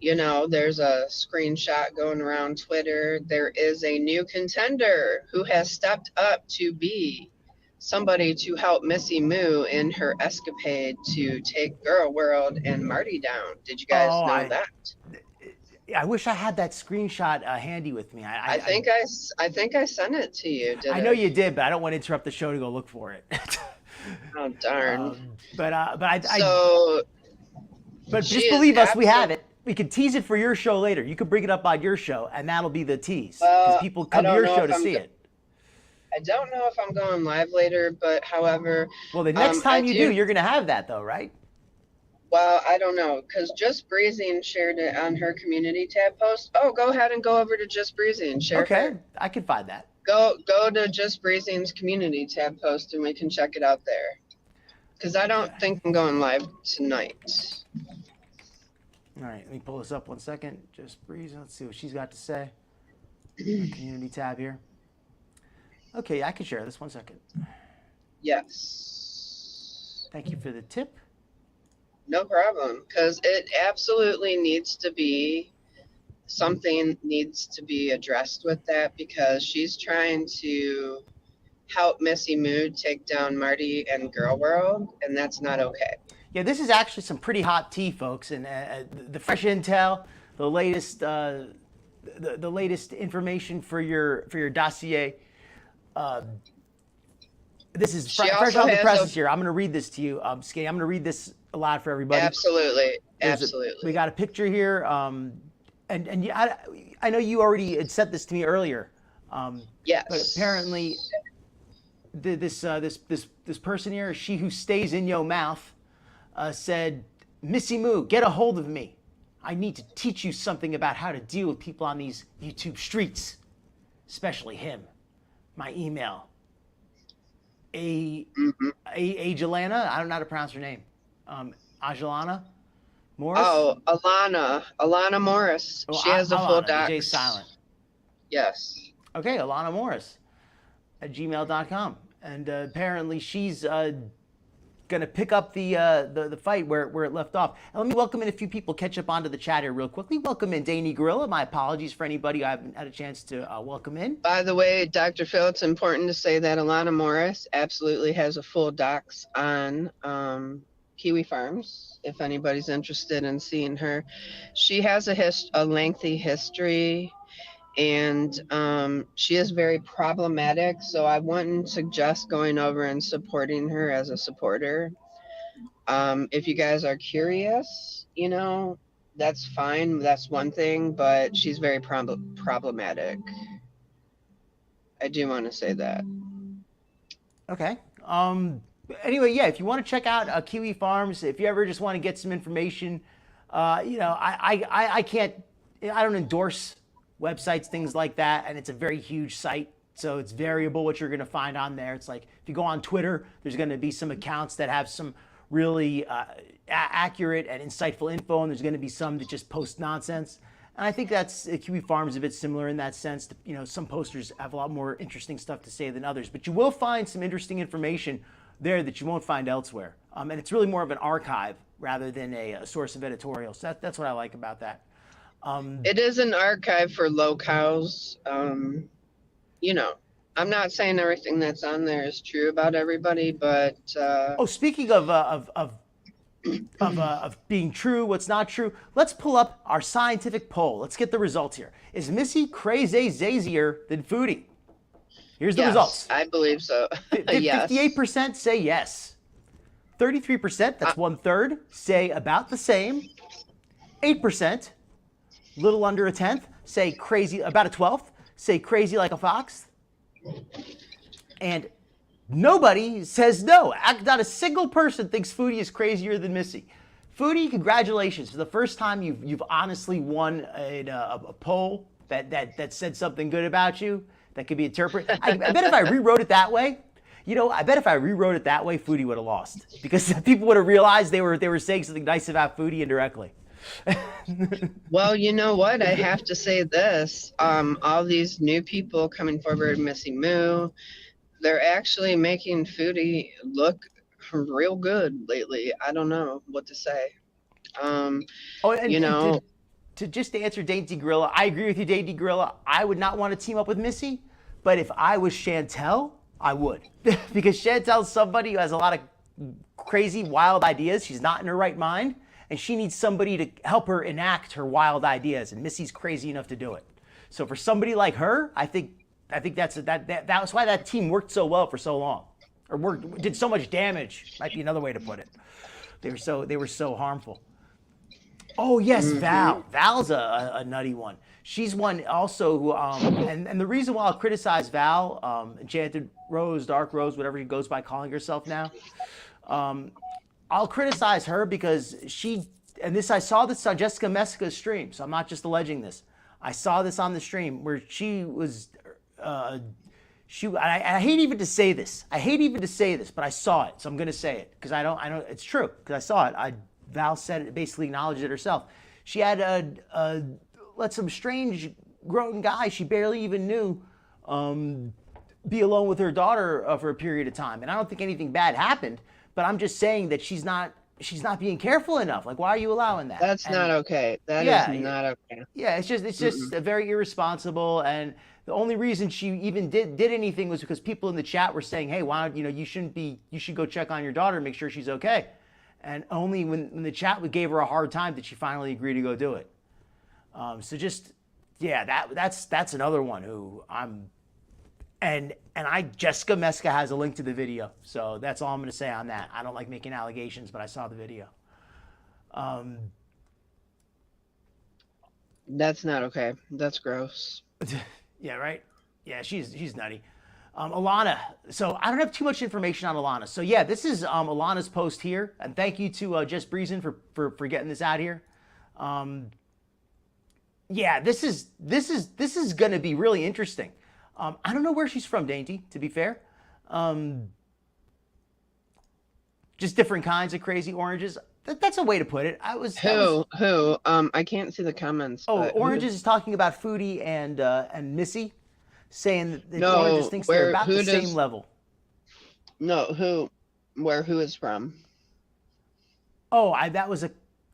There's a screenshot going around Twitter. There is a new contender who has stepped up to be somebody to help Missy Moo in her escapade to take Gorlworld and Marty down. Did you guys know that? I wish I had that screenshot handy with me. I think I sent it to you. I know you did, but I don't want to interrupt the show to go look for it. Oh darn! But just She believe is us, we have it. We could tease it for your show later. You could bring it up on your show, and that'll be the tease because people come to don't your know show if to I'm see go- it. I don't know if I'm going live later, but however, Well, the next time I you do, you're going to have that, though, right? Well, I don't know, because Just Breezing shared it on her community tab post. Oh, go ahead and go over to Just Breezing. Share Okay, her. I can find that. Go to Just Breezing's community tab post, and we can check it out there. Because I don't think I'm going live tonight. All right, let me pull this up 1 second. Just breeze. Let's see what she's got to say. Community tab here. Okay, I can share this 1 second. Yes. Thank you for the tip. No problem. Because it absolutely needs to be, something needs to be addressed with that, because she's trying to help Missy Moo take down Marty and Girl World, and that's not okay. Yeah, this is actually some pretty hot tea, folks, and the fresh intel, the latest, the latest information for your dossier. This is fresh also off the has presses here. I'm going to read this to you, Skinny. I'm going to read this aloud for everybody. Absolutely. We got a picture here, and yeah, I know you already had sent this to me earlier. Yes. But apparently, this person here, she who stays in your mouth, said, "Missy Moo, get a hold of me. I need to teach you something about how to deal with people on these YouTube streets, especially him. My email, Ajalana, I don't know how to pronounce her name. Ajalana Morris? Oh, Alana Morris. Oh, She has a full Alana, doc. the J's silent. Yes. Okay, Alana Morris at gmail.com. And apparently she's going to pick up the fight where it left off. And let me welcome in a few people, catch up onto the chat here real quickly. Welcome in Danny Gorilla. My apologies for anybody I haven't had a chance to welcome in. By the way, Dr. Phil, it's important to say that Alana Morris absolutely has a full docs on Kiwi Farms, if anybody's interested in seeing her. She has a lengthy history, and she is very problematic, so I wouldn't suggest going over and supporting her as a supporter. If you guys are curious, that's fine. That's one thing, but she's very problematic. I do want to say that. Okay. Anyway, yeah, if you want to check out Kiwi Farms, if you ever just want to get some information, I don't endorse websites, things like that, and it's a very huge site, so it's variable what you're going to find on there. It's like if you go on Twitter, there's going to be some accounts that have some really accurate and insightful info, and there's going to be some that just post nonsense. And I think that's Kiwi Farms a bit similar in that sense. Some posters have a lot more interesting stuff to say than others, but you will find some interesting information there that you won't find elsewhere. And it's really more of an archive rather than a source of editorial. So that's what I like about that. It is an archive for locales. I'm not saying everything that's on there is true about everybody, but speaking of being true, what's not true, let's pull up our scientific poll. Let's get the results here. Is Missy crazy zazier than Foodie? Here's the results. I believe so. Yes. 58% say yes. 33%, that's 1/3, say about the same. 8%, little under a tenth, say crazy, about a 12th, say crazy like a fox. And nobody says no. Not a single person thinks Foodie is crazier than Missy. Foodie, congratulations. For the first time, you've honestly won a poll that said something good about you that could be interpreted. I bet if I rewrote it that way, Foodie would have lost, because people would have realized they were saying something nice about Foodie indirectly. Well, you know what? I have to say this. All these new people coming forward, Missy Moo, they're actually making Foodie look real good lately. I don't know what to say. To answer Dainty Gorilla, I agree with you, Dainty Gorilla. I would not want to team up with Missy, but if I was Chantal, I would. Because Chantal's somebody who has a lot of crazy, wild ideas. She's not in her right mind, and she needs somebody to help her enact her wild ideas, and Missy's crazy enough to do it. So for somebody like her, I think that's why that team worked so well for so long, or did so much damage. Might be another way to put it. They were so harmful. Oh yes, Val. Val's a nutty one. She's one also who and the reason why I'll criticize Val, Enchanted Rose, Dark Rose, whatever she goes by calling herself now. I'll criticize her because I saw this on Jessica Messica's stream, so I'm not just alleging this. I saw this on the stream where she was, I hate even to say this. But I saw it, so I'm gonna say it because I know it's true because I saw it. Val said it, basically acknowledged it herself. She had let some strange grown guy she barely even knew be alone with her daughter for a period of time, and I don't think anything bad happened. But I'm just saying that she's not she's not being careful enough. Like, why are you allowing that? That's And not okay. That yeah, is not okay. yeah, it's just very irresponsible. And the only reason she even did anything was because people in the chat were saying, hey, why don't you should go check on your daughter and make sure she's okay. And only when the chat gave her a hard time did she finally agree to go do it. So just, yeah, that's another one who Jessica Meska has a link to the video. So that's all I'm going to say on that. I don't like making allegations, but I saw the video. That's not okay. That's gross. Yeah, right? Yeah, she's nutty. Alana, so I don't have too much information on Alana. So yeah, this is Alana's post here. And thank you to Just Breezin for getting this out here. Yeah, this is going to be really interesting. I don't know where she's from, Dainty, to be fair. Just different kinds of crazy oranges. That's a way to put it. Who? I can't see the comments. Oh, but Oranges is talking about Foodie and Missy, saying that No, Oranges thinks they're about who the does- same level. No, who is from? Oh,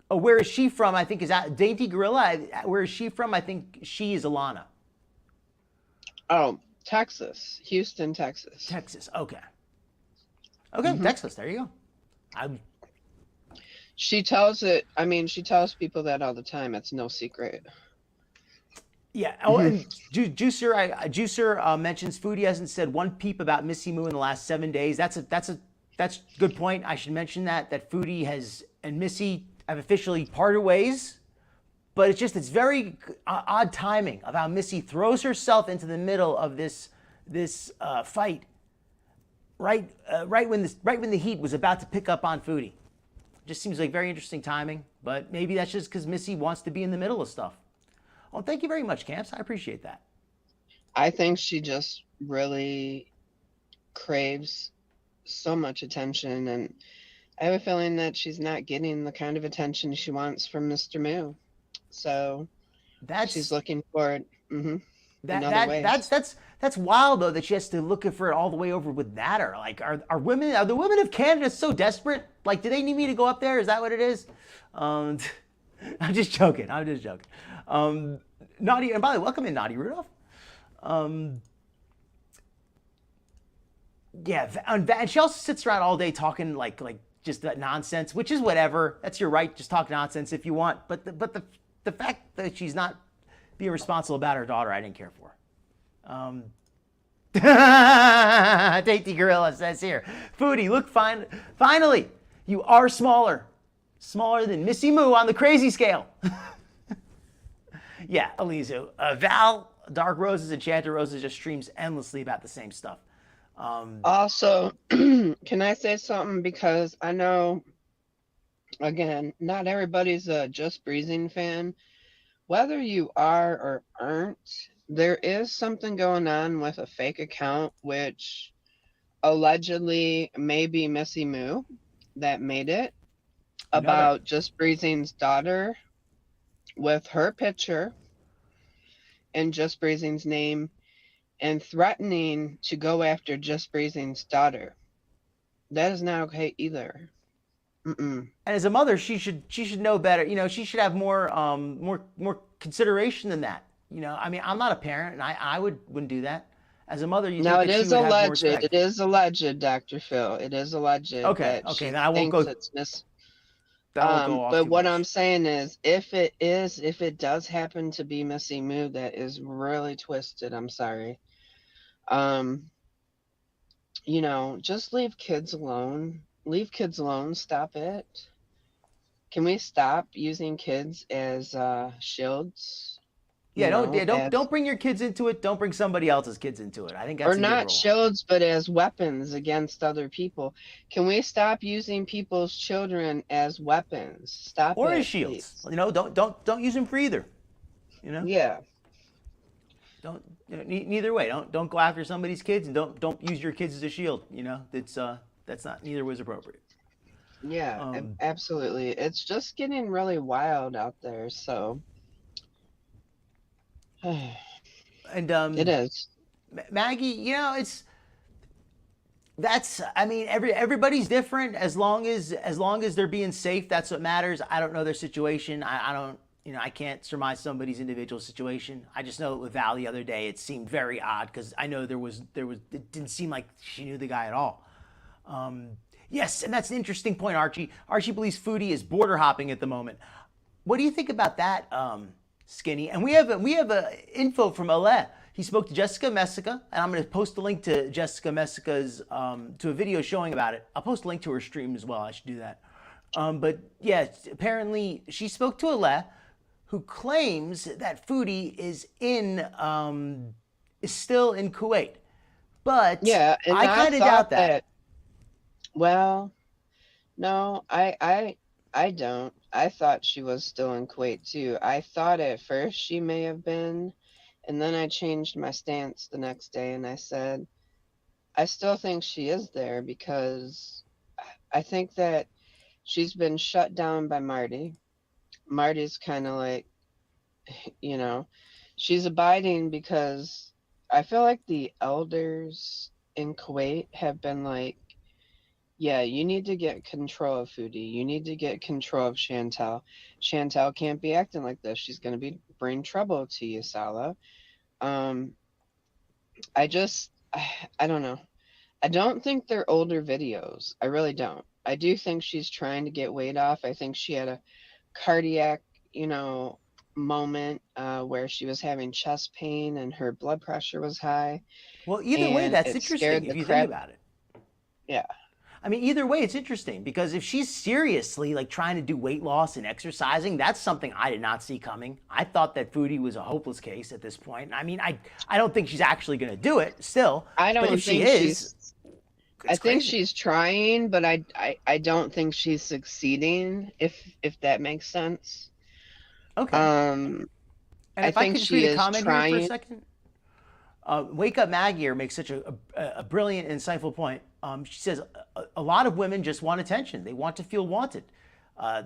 where is she from? I think is that Dainty Gorilla. Where is she from? I think she is Alana. Oh, Texas, Houston, Texas. Texas. Okay. Okay, Texas. There you go. She tells people that all the time. It's no secret. Yeah. Oh, and Juicer mentions Foodie hasn't said one peep about Missy Moo in the last 7 days. That's a good point. I should mention that Foodie and Missy have officially parted ways. But it's very odd timing of how Missy throws herself into the middle of this fight, right when the heat was about to pick up on Foodie. Just seems like very interesting timing, but maybe that's just because Missy wants to be in the middle of stuff. Well, thank you very much, Camps. I appreciate that. I think she just really craves so much attention, and I have a feeling that she's not getting the kind of attention she wants from Mr. Moo. So she's looking for it. That's wild though that she has to look for it all the way over with Natter. Like, are the women of Canada so desperate? Like, do they need me to go up there? Is that what it is? I'm just joking. Naughty, and by the way, welcome in, Naughty Rudolph. Yeah, and she also sits around all day talking like just that nonsense, which is whatever. That's your right. Just talk nonsense if you want. But the fact that she's not being responsible about her daughter, I didn't care for. Dainty Gorilla says here, Foodie, look fine. Finally, you are smaller than Missy Moo on the crazy scale. Yeah, Alizu. Val, Dark Roses, and Chantal Roses just streams endlessly about the same stuff. Also, can I say something? Because I know, again, not everybody's a Just Breezing fan. Whether you are or aren't, there is something going on with a fake account, which allegedly may be Missy Moo that made it, about Just Breezing's daughter with her picture and Just Breezing's name, and threatening to go after Just Breezing's daughter. That is not okay either. And as a mother, she should know better. You know, she should have more consideration than that. You know, I mean, I'm not a parent, and I wouldn't do that. As a mother, you now think it that is she would have more alleged. respect. It is alleged, Dr. Phil. It is alleged. Okay, that then I won't go. It's But what I'm saying is, if it does happen to be Missy Moo, that is really twisted. I'm sorry. You know, just leave kids alone. Leave kids alone. Stop it. Can we stop using kids as shields? Yeah, don't bring your kids into it. Don't bring somebody else's kids into it. I think that's or a not good rule. shields, but as weapons against other people. Can we stop using people's children as weapons? Stop or it, as shields. please. You know, don't use them for either. You know. Yeah. Don't neither way. Don't go after somebody's kids, and don't use your kids as a shield. You know, that's not, neither was appropriate. Yeah, absolutely. It's just getting really wild out there. So. And it is. Maggie, you know, That's, I mean, everybody's different. As long as they're being safe, that's what matters. I don't know their situation. I don't, I can't surmise somebody's individual situation. I just know with Val the other day, it seemed very odd because I know it didn't seem like she knew the guy at all. Yes, and that's an interesting point, Archie. Archie believes Foodie is border hopping at the moment. What do you think about that, Skinny? And we have info from Alaa. He spoke to Jessica Messica, and I'm going to post a link to Jessica Messica's to a video showing about it. I'll post a link to her stream as well. I should do that. But yeah, apparently she spoke to Alaa, who claims that Foodie is still in Kuwait. But Yeah, and I kind of doubt that. Well, no, I don't. I thought she was still in Kuwait too. I thought at first she may have been, and then I changed my stance the next day and I said, I still think she is there because I think that she's been shut down by Marty. Marty's kind of like, she's abiding because I feel like the elders in Kuwait have been like, yeah, you need to get control of Foodie. You need to get control of Chantal. Chantal can't be acting like this. She's going to bring trouble to you, Salah. I don't know. I don't think they're older videos. I really don't. I do think she's trying to get weight off. I think she had a cardiac, moment where she was having chest pain and her blood pressure was high. Well, either way, And that's it interesting scared if the you crap- think about it. Yeah. I mean, either way, it's interesting because if she's seriously like trying to do weight loss and exercising, that's something I did not see coming. I thought that Foodie was a hopeless case at this point. I mean, I don't think she's actually going to do it still. I don't but if think she is, I it's think crazy. she's trying, but I don't think she's succeeding, if that makes sense. Okay. Um, And I if I think could just she read a is comment here for a trying. second. Wake Up Maggie here makes such a brilliant, insightful point. She says a lot of women just want attention. They want to feel wanted. I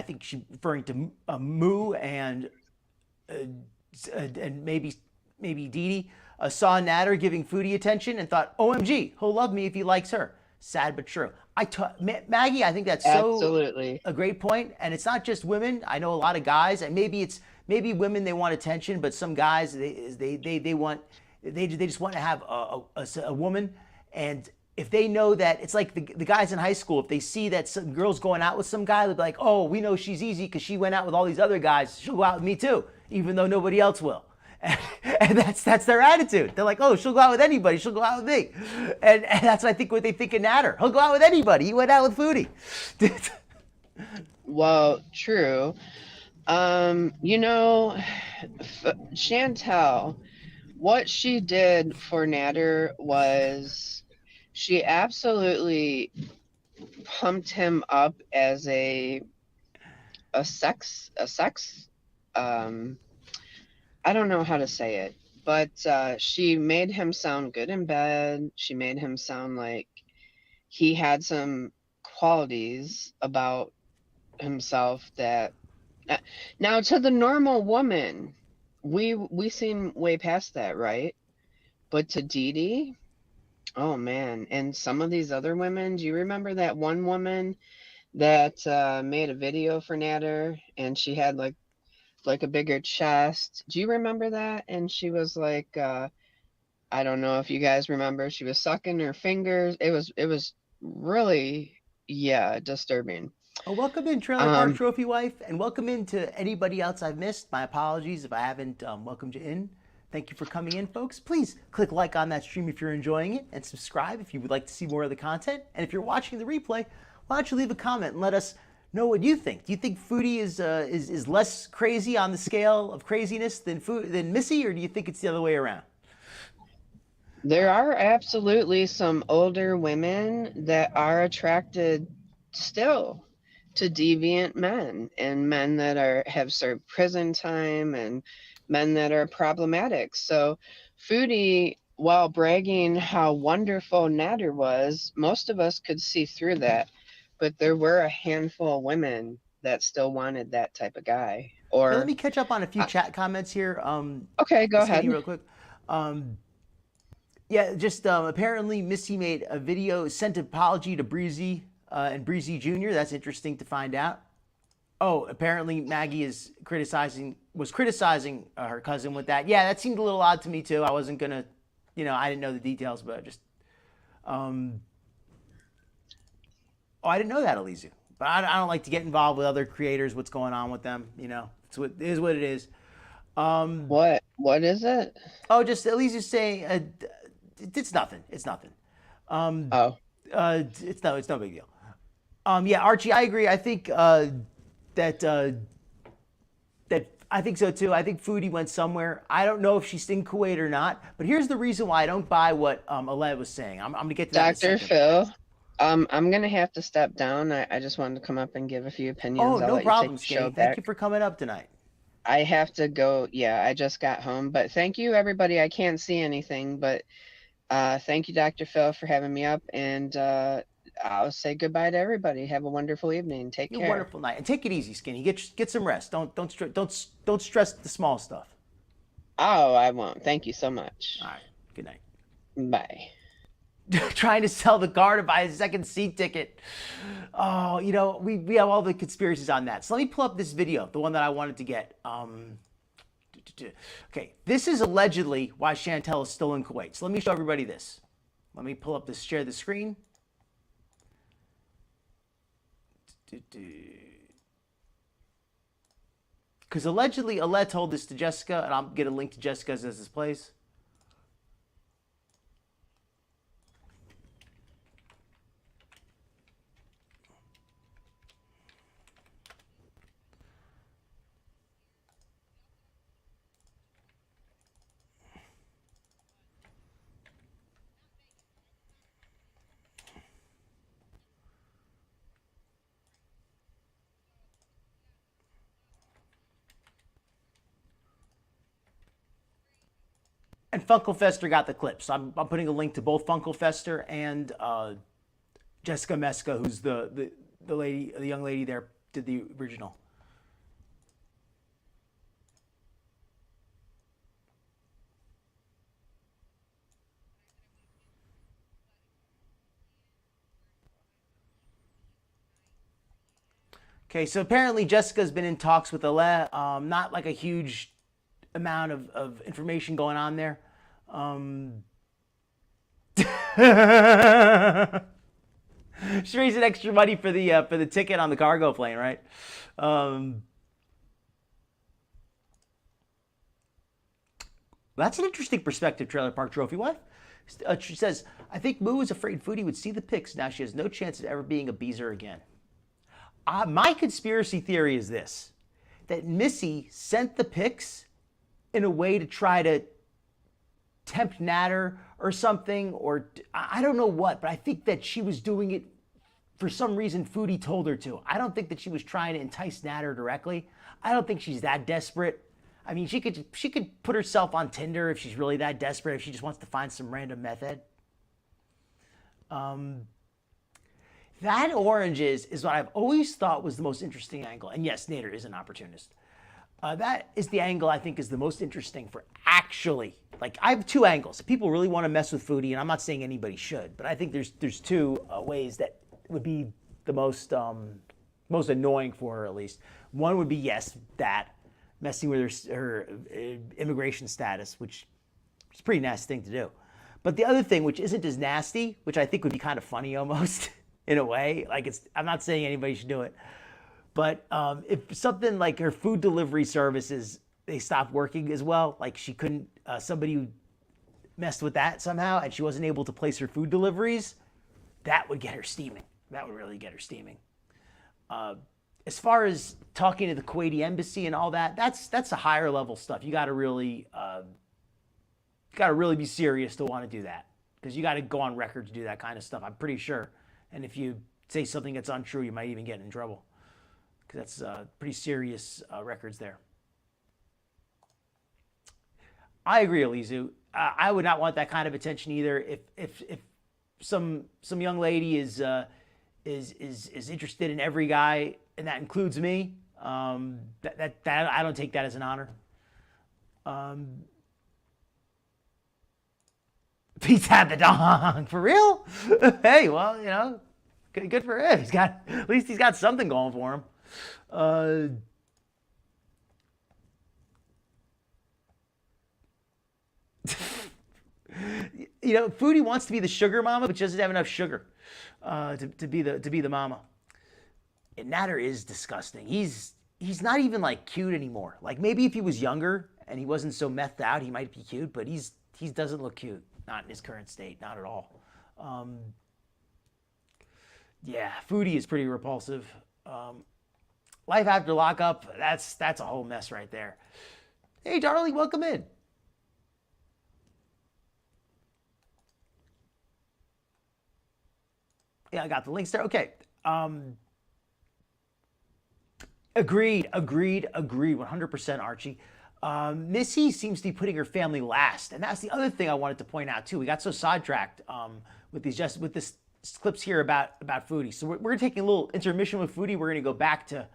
think she's referring to Moo and maybe Dee Dee, saw Natter giving Foodie attention and thought, OMG, he'll love me if he likes her. Sad but true. Maggie, I think that's Absolutely. a great point. And it's not just women. I know a lot of guys, and maybe women, they want attention, but some guys, they just want to have a woman. And if they know that, it's like the guys in high school, if they see that some girl's going out with some guy, they'll be like, oh, we know she's easy because she went out with all these other guys. She'll go out with me too, even though nobody else will. And that's their attitude. They're like, oh, she'll go out with anybody. She'll go out with me. And that's what they think of Natter. He'll go out with anybody. He went out with Foodie. Well, true. Chantal, what she did for Natter was she absolutely pumped him up as a sex I don't know how to say it, but she made him sound good in bed. She made him sound like he had some qualities about himself that now to the normal woman, we seem way past that, right? But to Dee Dee, oh man, and some of these other women, do you remember that one woman that made a video for Natter and she had like a bigger chest? Do you remember that? And she was like, I don't know if you guys remember, she was sucking her fingers. It was really, yeah, disturbing. Oh, welcome in, Trailer Park Trophy Wife, and welcome in to anybody else I've missed. My apologies if I haven't welcomed you in. Thank you for coming in, folks. Please click like on that stream if you're enjoying it, and subscribe if you would like to see more of the content. And if you're watching the replay, why don't you leave a comment and let us know what you think. Do you think Foodie is less crazy on the scale of craziness than Missy, or do you think it's the other way around? There are absolutely some older women that are attracted still to deviant men, and men that have served prison time, and men that are problematic. So Foodie, while bragging how wonderful Natter was, most of us could see through that. But there were a handful of women that still wanted that type of guy. Or Let me catch up on a few chat comments here. Okay, go ahead. Real quick. Yeah, just apparently Missy made a video, sent an apology to Breezy and Breezy Jr. That's interesting to find out. Oh, apparently Maggie was criticizing her cousin with that. Yeah, that seemed a little odd to me too. I wasn't gonna, I didn't know the details, but just, oh, I didn't know that, Alizu. But I don't like to get involved with other creators. What's going on with them? It is what it is. What is it? Oh, just Alizu's saying it's nothing. It's nothing. Oh, It's no big deal. Yeah, Archie, I agree. I think that I think so too. I think Foodie went somewhere. I don't know if she's in Kuwait or not. But here's the reason why I don't buy what Alaa was saying. I'm gonna get to that in a Dr. second. Phil. I'm gonna have to step down. I just wanted to come up and give a few opinions. Oh, I'll no let problem, you take the Skinny. show Thank back. you for coming up tonight. I have to go. Yeah, I just got home, but thank you, everybody. I can't see anything, but thank you, Dr. Phil, for having me up, and I'll say goodbye to everybody. Have a wonderful evening. Take You care. wonderful night, and take it easy, Skinny. Get some rest. Don't stress the small stuff. Oh, I won't. Thank you so much. All right. Good night. Bye. Trying to sell the car to buy a second seat ticket. Oh, we have all the conspiracies on that. So let me pull up this video, the one that I wanted to get. Okay, this is allegedly why Chantal is still in Kuwait. So let me show everybody this. Let me pull up this, share the screen. Because allegedly, Alaa told this to Jessica, and I'll get a link to Jessica's as this plays. And Funkelfester got the clip. So I'm putting a link to both Funkelfester and Jessica Meska, who's the young lady there, did the original. Okay, so apparently Jessica's been in talks with Alaa. Not like a huge amount of information going on there. She's raising extra money for the ticket on the cargo plane, right? That's an interesting perspective, Trailer Park Trophy wife. She says, I think Moo is afraid Foodie would see the pics. Now she has no chance of ever being a beezer again. My conspiracy theory is this, that Missy sent the pics in a way to try to tempt Natter or something, or I don't know what, but I think that she was doing it for some reason Foodie told her to. I don't think that she was trying to entice Natter directly. I don't think she's that desperate. I mean, she could put herself on Tinder if she's really that desperate, if she just wants to find some random method. That oranges is what I've always thought was the most interesting angle. And yes, Nader is an opportunist. That is the angle I think is the most interesting for actually, like I have two angles. If people really want to mess with Foodie, and I'm not saying anybody should, but I think there's two ways that would be the most annoying for her at least. One would be, yes, that, messing with her immigration status, which is a pretty nasty thing to do. But the other thing, which isn't as nasty, which I think would be kind of funny almost, in a way, like I'm not saying anybody should do it, but if something like her food delivery services, they stopped working as well, like she couldn't, somebody messed with that somehow and she wasn't able to place her food deliveries, that would get her steaming. That would really get her steaming. As far as talking to the Kuwaiti embassy and all that, that's a higher level stuff. You got to really be serious to want to do that, because you got to go on record to do that kind of stuff, I'm pretty sure. And if you say something that's untrue, you might even get in trouble, because that's pretty serious records there. I agree, Alizu. I would not want that kind of attention either. If some young lady is interested in every guy, and that includes me, that I don't take that as an honor. He's had the dong. For real? Hey, well, you know, good for him. At least he's got something going for him. You know, Foodie wants to be the sugar mama, but she doesn't have enough sugar to be the mama. And Nader is disgusting. He's not even like cute anymore. Like maybe if he was younger and he wasn't so methed out, he might be cute. But he doesn't look cute. Not in his current state. Not at all. Yeah, Foodie is pretty repulsive. Life after lockup, that's a whole mess right there. Hey, darling, welcome in. Yeah, I got the links there. Okay. Agreed. 100%, Archie. Missy seems to be putting her family last, and that's the other thing I wanted to point out too. We got so sidetracked with this clips here about Foodie. So we're gonna take a little intermission with Foodie. We're gonna go back to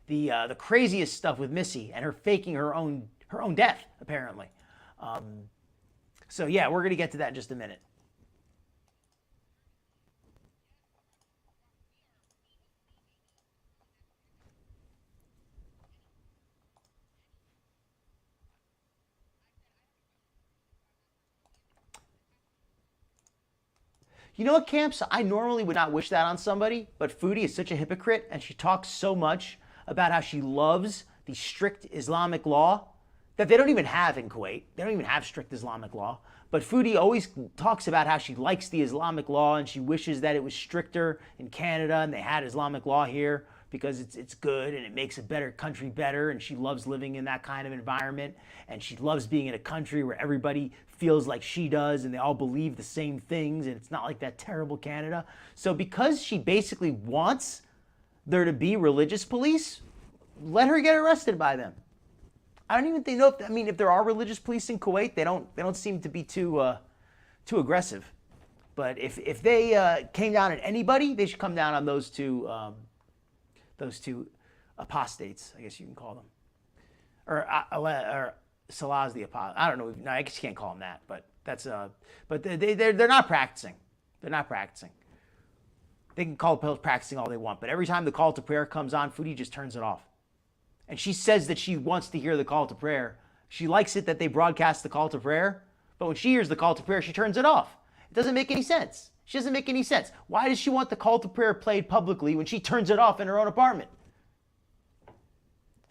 the craziest stuff with Missy and her faking her own death apparently. So yeah, we're gonna get to that in just a minute. You know what, Camps? I normally would not wish that on somebody, but Foodie is such a hypocrite, and she talks so much about how she loves the strict Islamic law that they don't even have in Kuwait. They don't even have strict Islamic law. But Foodie always talks about how she likes the Islamic law and she wishes that it was stricter in Canada and they had Islamic law here because it's good and it makes a better country better, and she loves living in that kind of environment, and she loves being in a country where everybody feels like she does and they all believe the same things and it's not like that terrible Canada. So because she basically wants there to be religious police, let her get arrested by them. I don't even think if there are religious police in Kuwait, they don't seem to be too aggressive. But if they came down at anybody, they should come down on those two apostates, I guess you can call them, or Salah's the apostle. I don't know. No, I guess you can't call them that. But that's but they're not practicing. They're not practicing. They can call practicing all they want, but every time the call to prayer comes on, Foodie just turns it off. And she says that she wants to hear the call to prayer. She likes it that they broadcast the call to prayer, but when she hears the call to prayer, she turns it off. It doesn't make any sense. She doesn't make any sense. Why does she want the call to prayer played publicly when she turns it off in her own apartment?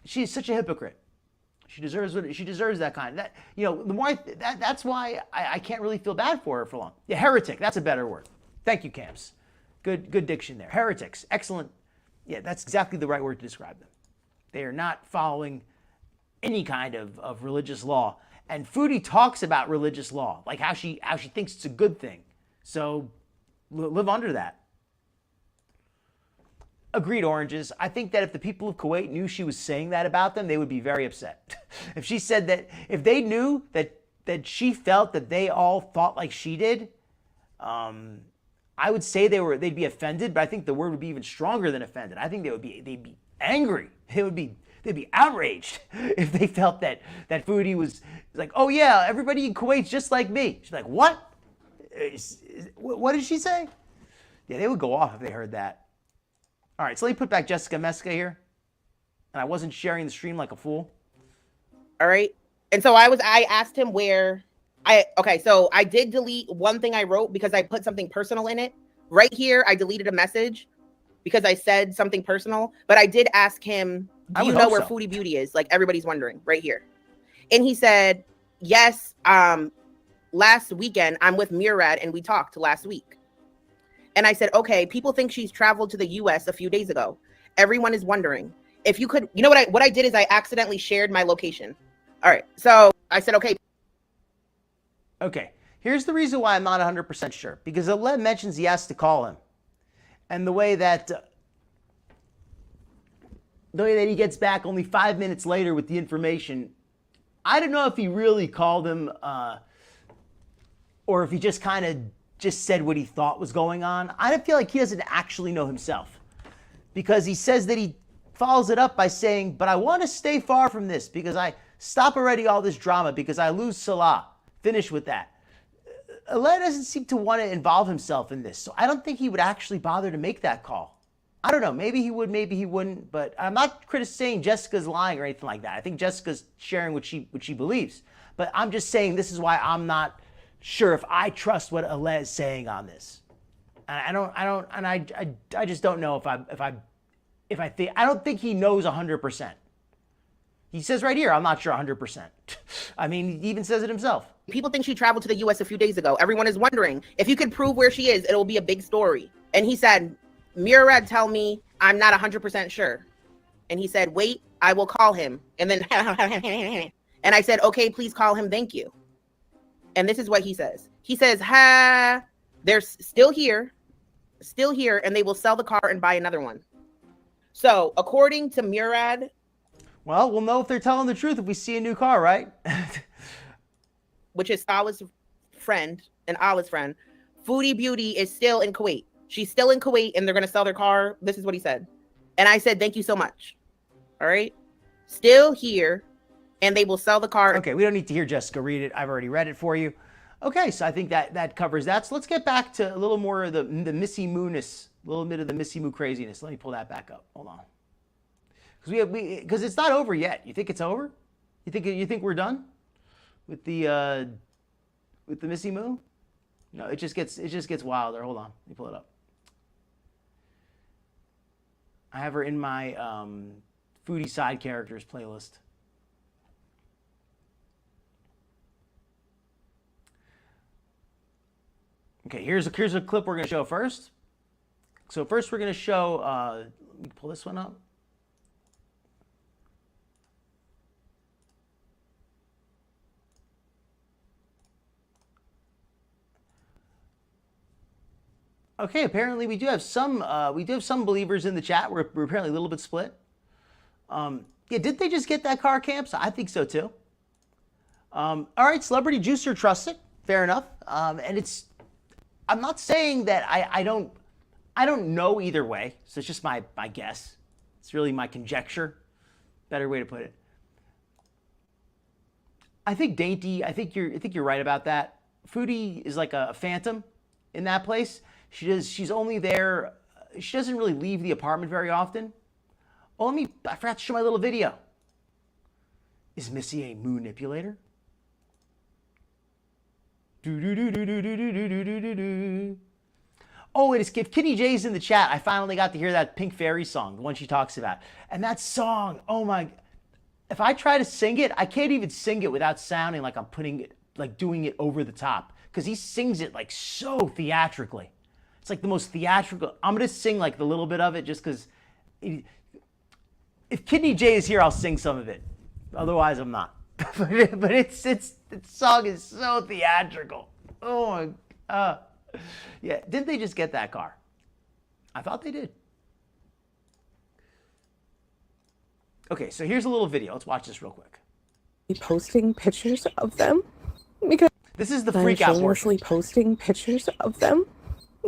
She is such a hypocrite. She deserves that kind. That's why I can't really feel bad for her for long. Yeah, heretic. That's a better word. Thank you, Camps. Good diction there. Heretics. Excellent. Yeah, that's exactly the right word to describe them. They are not following any kind of religious law. And Foodie talks about religious law, like how she thinks it's a good thing. So live under that. Agreed, Oranges. I think that if the people of Kuwait knew she was saying that about them, they would be very upset. If she said that, if they knew that she felt that they all thought like she did, I would say they'd be offended, but I think the word would be even stronger than offended. I think they'd be angry. They'd be outraged if they felt that Foodie was like, oh yeah, everybody in Kuwait's just like me. She's like, what? What did she say? Yeah, they would go off if they heard that. All right, so let me put back Jessica Mesca here. And I wasn't sharing the stream like a fool. All right. And so I asked him so I did delete one thing I wrote because I put something personal in it. Right here, I deleted a message because I said something personal, but I did ask him, do you know where Foodie Beauty is? Like everybody's wondering, right here. And he said, yes, last weekend I'm with Murad and we talked last week. And I said, okay, people think she's traveled to the US a few days ago. Everyone is wondering if you could, you know what I did is I accidentally shared my location. All right. So I said, okay. Okay. Here's the reason why I'm not 100% sure, because Alaa mentions he has to call him. And the way that he gets back only 5 minutes later with the information, I don't know if he really called him or if he just kind of just said what he thought was going on. I feel like he doesn't actually know himself, because he says that he follows it up by saying, but I want to stay far from this because I stop already all this drama because I lose Salah. Finish with that. Alaa doesn't seem to want to involve himself in this, so I don't think he would actually bother to make that call. I don't know. Maybe he would, maybe he wouldn't. But I'm not saying Jessica's lying or anything like that. I think Jessica's sharing what she believes. But I'm just saying this is why I'm not sure if I trust what Alaa is saying on this. And I just don't know if I think, I don't think he knows 100%. He says right here, I'm not sure 100%. I mean, he even says it himself. People think she traveled to the U.S. a few days ago. Everyone is wondering if you could prove where she is, it'll be a big story. And he said, Murad tell me I'm not 100% sure. And he said, wait, I will call him. And then, and I said, okay, please call him. Thank you. And this is what he says. He says, they're still here, and they will sell the car and buy another one. So according to Murad. Well, we'll know if they're telling the truth if we see a new car, right? Which is Alaa's friend and Alaa's friend. Foodie Beauty is still in Kuwait. She's still in Kuwait and they're going to sell their car. This is what he said. And I said, thank you so much. All right. Still here and they will sell the car. Okay. We don't need to hear Jessica read it. I've already read it for you. Okay. So I think that covers that. So let's get back to a little more of the Missy Moo-ness, a little bit of the Missy Moo craziness. Let me pull that back up. Hold on. Because it's not over yet. You think it's over? You think we're done with the Missy Moo? No, it just gets wilder. Hold on. Let me pull it up. I have her in my Foodie Side Characters playlist. Okay, here's a clip we're going to show first. So first we're going to show, let me pull this one up. Okay, apparently we do have some believers in the chat. We're apparently a little bit split. Yeah, did they just get that car, Camps? I think so too. All right, Celebrity Juicer trusts it. Fair enough. And I'm not saying that I don't know either way. So it's just my guess. It's really my conjecture. Better way to put it. I think Dainty. I think you're right about that. Foodie is like a phantom in that place. She's only there. She doesn't really leave the apartment very often. Oh, I forgot to show my little video. Is Missy a Moo Nipulator? Oh, and if Kitty J's in the chat, I finally got to hear that Pink Fairy song, the one she talks about. And that song, oh my, if I try to sing it, I can't even sing it without sounding like I'm doing it over the top. Because he sings it like so theatrically. It's like the most theatrical. I'm going to sing like the little bit of it just because if Kidney J is here, I'll sing some of it. Otherwise, I'm not. but the song is so theatrical. Oh my, yeah. Didn't they just get that car? I thought they did. Okay, so here's a little video. Let's watch this real quick. Posting pictures of them because this is the freak out portion. Shamelessly posting pictures of them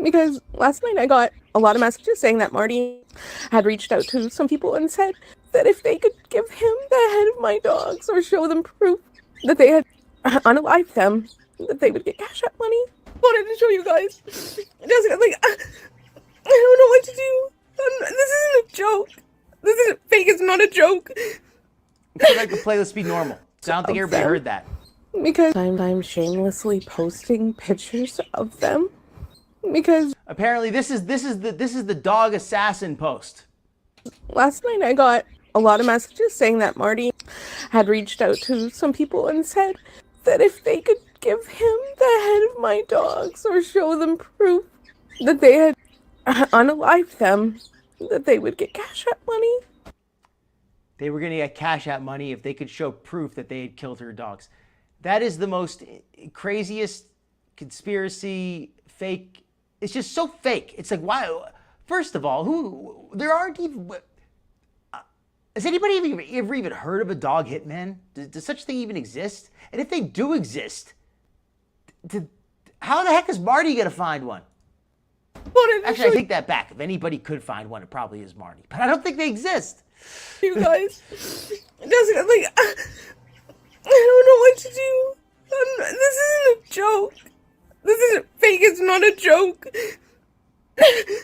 because last night I got a lot of messages saying that Marty had reached out to some people and said that if they could give him the head of my dogs or show them proof that they had unalived them, that they would get Cash App money. Wanted to show you guys. Jessica, like, I don't know what to do. This isn't a joke. This isn't fake. It's not a joke. Let's make the playlist be normal. So I don't think everybody heard that. Because I'm shamelessly posting pictures of them. Because apparently this is the dog assassin post. Last night I got a lot of messages saying that Marty had reached out to some people and said that if they could give him the head of my dogs or show them proof that they had unalived them, that they would get Cash App money. They were going to get Cash App money if they could show proof that they had killed her dogs. That is the most craziest conspiracy fake. It's just so fake. It's like, why? First of all, there aren't even. Has anybody ever even heard of a dog hitman? Does such a thing even exist? And if they do exist, how the heck is Marty going to find one? Actually, I take that back. If anybody could find one, it probably is Marty. But I don't think they exist. You guys, Jessica, like, I don't know what to do. This isn't a joke. This isn't fake. It's not a joke. I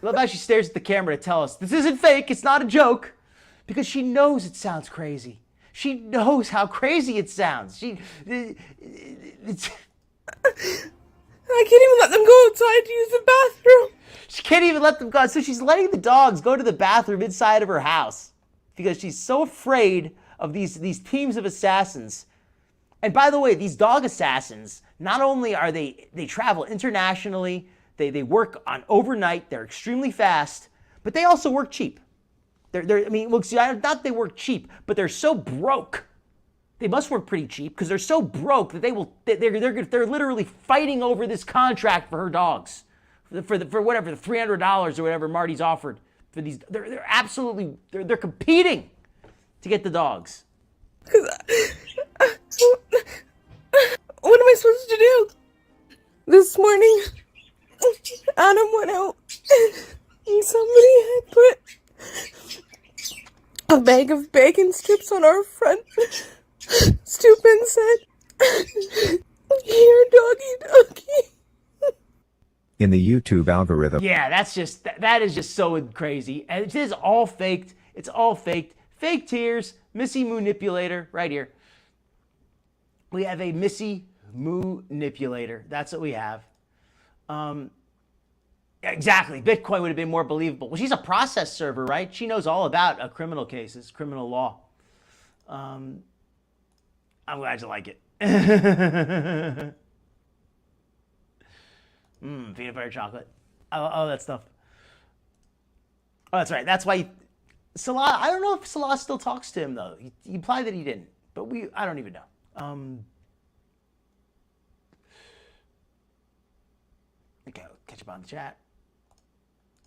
love how she stares at the camera to tell us, this isn't fake, it's not a joke. Because she knows it sounds crazy. She knows how crazy it sounds. I can't even let them go outside to use the bathroom. She can't even let them go. So she's letting the dogs go to the bathroom inside of her house because she's so afraid of these teams of assassins. And by the way, these dog assassins, not only are they travel internationally, they work on overnight, they're extremely fast, but they also work cheap. Not they work cheap, but they're so broke. They must work pretty cheap because they're so broke that they're literally fighting over this contract for her dogs, for whatever, the $300 or whatever Marty's offered for these. They're absolutely competing to get the dogs. What am I supposed to do? This morning, Adam went out and somebody had put a bag of bacon strips on our front stoop and said, "Here, doggy. In the YouTube algorithm. Yeah, that is just so crazy. And it is all faked. It's all faked. Fake tears. Missy Moo Nipulator right here. We have a Missy Moo Nipulator. That's what we have. Exactly. Bitcoin would have been more believable. Well, she's a process server, right? She knows all about criminal cases, criminal law. I'm glad you like it. Peanut butter chocolate. Oh, that stuff. Oh, that's right. That's why Salah. I don't know if Salah still talks to him though. He implied that he didn't, but I don't even know. Okay, catch up on the chat.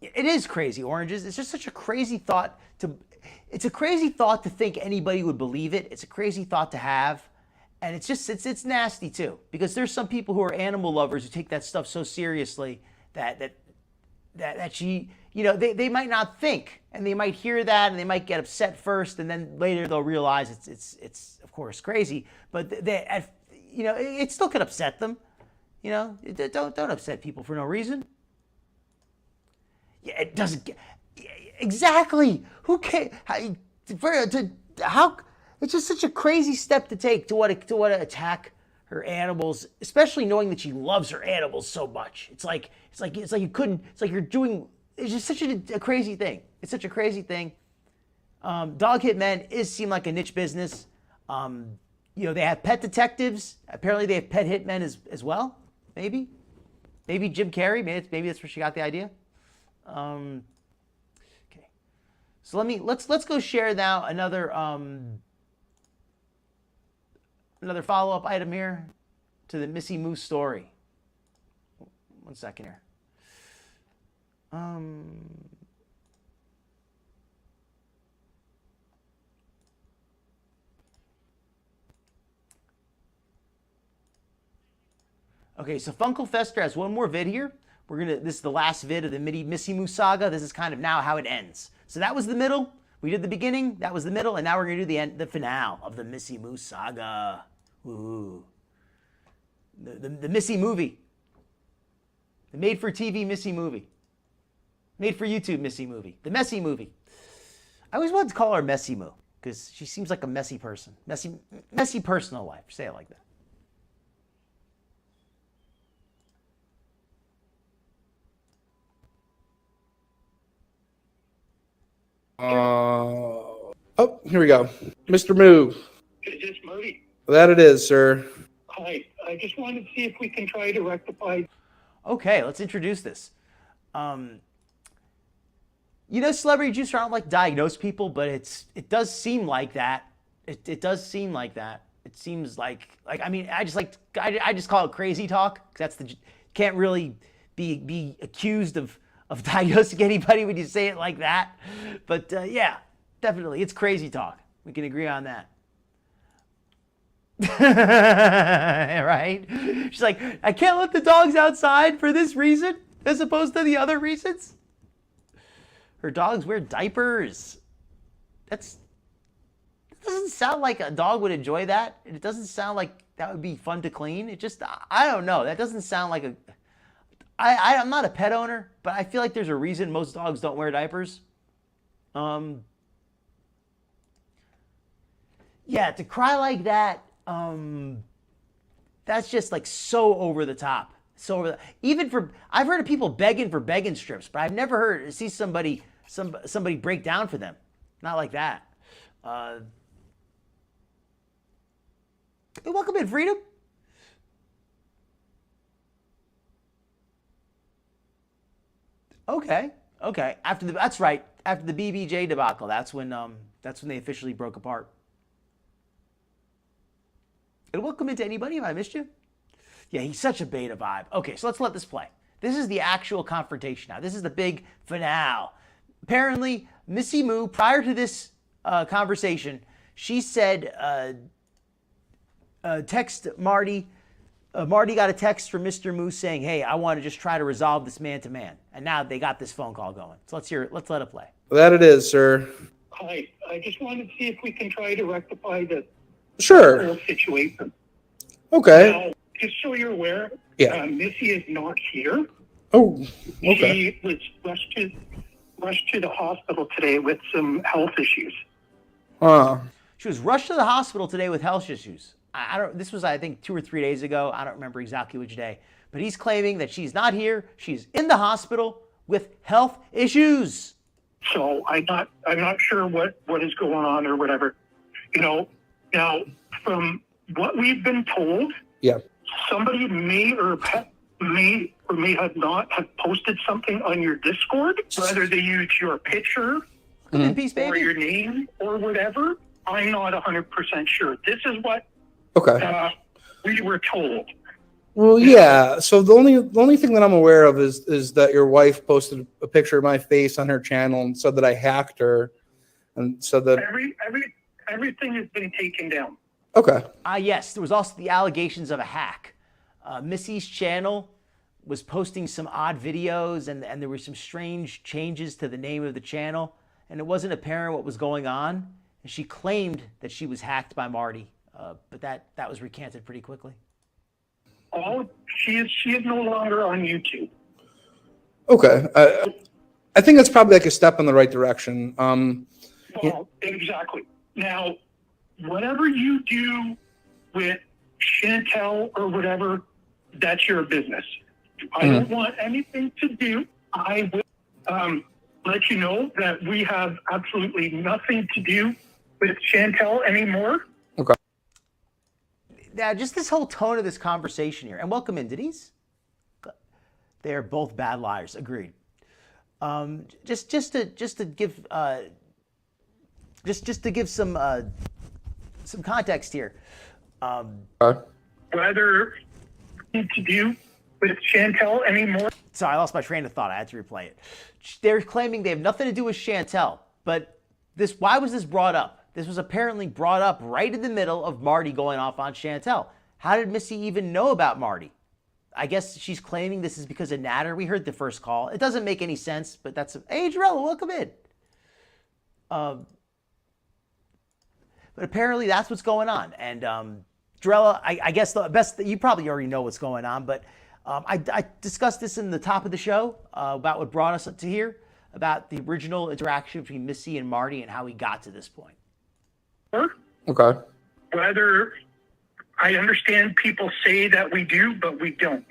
It is crazy, oranges. It's just such a crazy thought it's a crazy thought to think anybody would believe it. It's a crazy thought to have. And it's nasty too, because there's some people who are animal lovers who take that stuff so seriously that she, they might not think, and they might hear that and they might get upset first, and then later they'll realize it's of course crazy, but it still could upset them. Don't upset people for no reason. Yeah, it doesn't get exactly. Who cares? How? It's just such a crazy step to take to want to attack her animals, especially knowing that she loves her animals so much. It's like you couldn't. It's like you're doing. It's just such a crazy thing. It's such a crazy thing. Dog hitmen seem like a niche business. They have pet detectives. Apparently, they have pet hitmen as well. Maybe Jim Carrey. Maybe that's where she got the idea. Okay. So let's go share now another follow-up item here to the Missy Moo story. 1 second here. Okay, so Funkle Fester has one more vid here. This is the last vid of the Missy Moo saga. This is kind of now how it ends. So that was the middle. We did the beginning. That was the middle, and now we're gonna do the end, the finale of the Missy Moo saga. Ooh, the Missy movie, the made-for-TV Missy movie, made-for-YouTube Missy movie, the Messy movie. I always wanted to call her Messy Moo because she seems like a messy person, messy personal life. Say it like that. Oh, here we go. Mr. Moo. Is this Murray? That it is, sir. Hi. I just wanted to see if we can try to rectify. Okay, let's introduce this. Celebrity Juicer, I don't like to diagnose people, but it does seem like that. It does seem like that. It seems like I just call it crazy talk, because can't really be accused of diagnosing anybody when you say it like that. But yeah, definitely, it's crazy talk. We can agree on that. Right? She's like, I can't let the dogs outside for this reason, as opposed to the other reasons. Her dogs wear diapers. That doesn't sound like a dog would enjoy that. It doesn't sound like that would be fun to clean. It just, I don't know. That doesn't sound like a. I'm not a pet owner, but I feel like there's a reason most dogs don't wear diapers. Yeah, to cry like that, that's just like so over the top. So over the, even for, I've heard of people begging for begging strips, but I've never heard see somebody break down for them. Not like that. Welcome in, Freedom. Okay. That's right. After the BBJ debacle, that's when they officially broke apart. And welcome into anybody if I missed you. Yeah, he's such a beta vibe. Okay, so let's let this play. This is the actual confrontation now. This is the big finale. Apparently, Missy Moo, prior to this conversation, she said, text Marty. Marty got a text from Mr. Moo saying, hey, I want to just try to resolve this man-to-man. And now they got this phone call going. So let's hear it. Let's let it play. That it is, sir. Hi, I just wanted to see if we can try to rectify the Sure. whole situation. Okay. Now, just so you're aware, Yeah. Missy is not here. Oh, okay. She was rushed to the hospital today with some health issues. She was rushed to the hospital today with health issues. I don't. This was, I think, 2 or 3 days ago. I don't remember exactly which day. But he's claiming that she's not here. She's in the hospital with health issues. So I'm not sure what is going on or whatever. You know, now from what we've been told, Yeah. somebody may have not have posted something on your Discord, whether they used your picture In peace, or baby. your name or whatever. I'm not 100% sure. This is what Okay. we were told. Well, yeah. So the only thing that I'm aware of is that your wife posted a picture of my face on her channel and said that I hacked her, and said that. Everything has been taken down. Okay. Yes, there was also the allegations of a hack. Missy's channel was posting some odd videos, and there were some strange changes to the name of the channel, and it wasn't apparent what was going on. And she claimed that she was hacked by Marty, but that was recanted pretty quickly. Oh, she is no longer on YouTube. Okay. I think that's probably like a step in the right direction. Well, exactly. Now, whatever you do with Chantal or whatever, that's your business. I don't want anything to do. I will let you know that we have absolutely nothing to do with Chantal anymore. Okay. Now, just this whole tone of this conversation here, and welcome in, Denise. They are both bad liars. Agreed. Just to give some context here. Whether to do with Chantal anymore. Sorry, I lost my train of thought. I had to replay it. They're claiming they have nothing to do with Chantal, but why was this brought up? This was apparently brought up right in the middle of Marty going off on Chantal. How did Missy even know about Marty? I guess she's claiming this is because of Natter. We heard the first call. It doesn't make any sense, but that's... Hey, Jarella, welcome in. But apparently that's what's going on. And Jarella, I guess the best... You probably already know what's going on, but I discussed this in the top of the show about what brought us up to here, about the original interaction between Missy and Marty and how we got to this point. Okay. Whether I understand people say that we do, but we don't.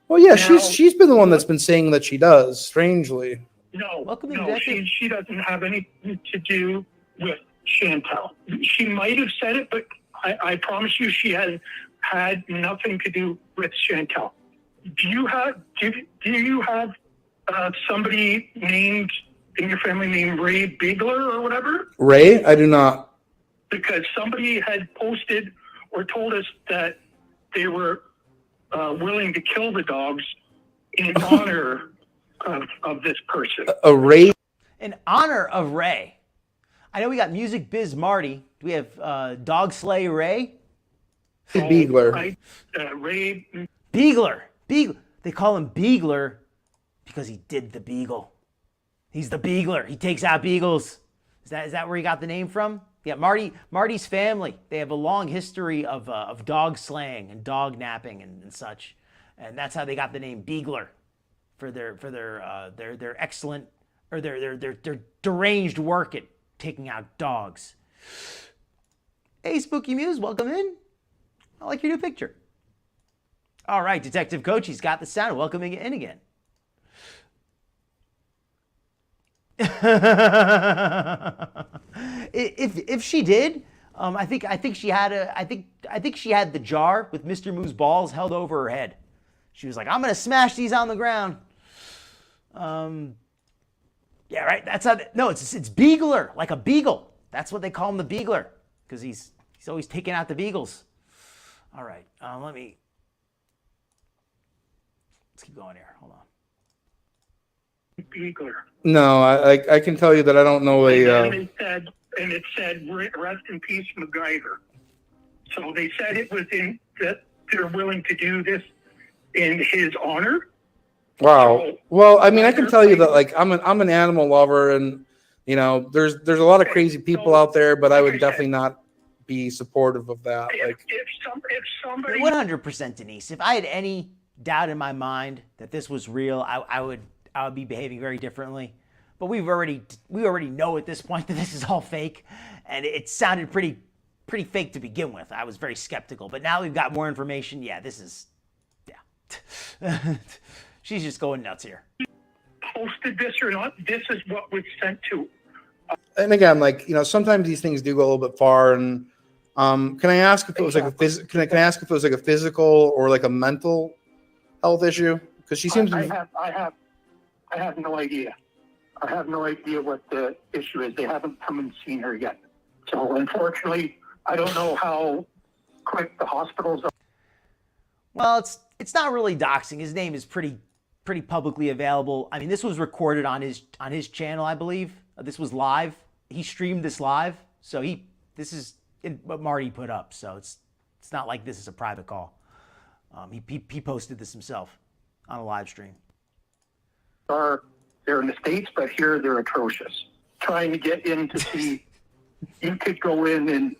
Well, yeah, Now, she's been the one that's been saying that she does. Strangely. No, she doesn't have anything to do with Chantal. She might have said it, but I promise you she has had nothing to do with Chantal. Do you have somebody named in your family named Ray Bigler or whatever? Ray? I do not. Because somebody had posted or told us that they were willing to kill the dogs in honor of this person. A Ray? In honor of Ray. I know we got Music Biz Marty. Do we have Dog Slay Ray? Beagler. Ray. Beagler. They call him Beagler because he did the beagle. He's the Beagler. He takes out beagles. Is that where he got the name from? Yeah, Marty's family. They have a long history of dog slaying and dog napping and such, and that's how they got the name Beagler for their excellent or their deranged work at taking out dogs. Hey, Spooky Muse, welcome in. I like your new picture. All right, Detective Coach, he's got the sound. Welcoming in again. if she did, I think she had the jar with Mr. Moo's balls held over her head. She was like, "I'm gonna smash these on the ground." Yeah, right. That's how. No, it's Beagler, like a beagle. That's what they call him, the Beagler, because he's always taking out the beagles. All right, let's keep going here. Hold on. Beagler. No, I can tell you that I don't know And it said, "Rest in peace, MacGyver." So they said it was that they're willing to do this in his honor. Wow. Well, I mean, I can tell you that, like, I'm an animal lover, and you know, there's a lot of crazy people out there, but I would definitely not be supportive of that. Like, if somebody 100%, Denise. If I had any doubt in my mind that this was real, I would be behaving very differently. But we already know at this point that this is all fake, and it sounded pretty fake to begin with. I was very skeptical, but now we've got more information. Yeah, this is, yeah. She's just going nuts here. posted this or not, this is what was sent to. And again, like, you know, sometimes these things do go a little bit far. And can I ask if it was like can I ask if it was like a physical or like a mental health issue? Because she seems. I have no idea. I have no idea what the issue is. They haven't come and seen her yet. So unfortunately, I don't know how quick the hospitals are. Well, it's not really doxing. His name is pretty publicly available. I mean, this was recorded on his channel, I believe. This was live. He streamed this live, so this is what Marty put up. So it's not like this is a private call. He posted this himself on a live stream. They're in the States, but here they're atrocious. Trying to get in to see, you could go in and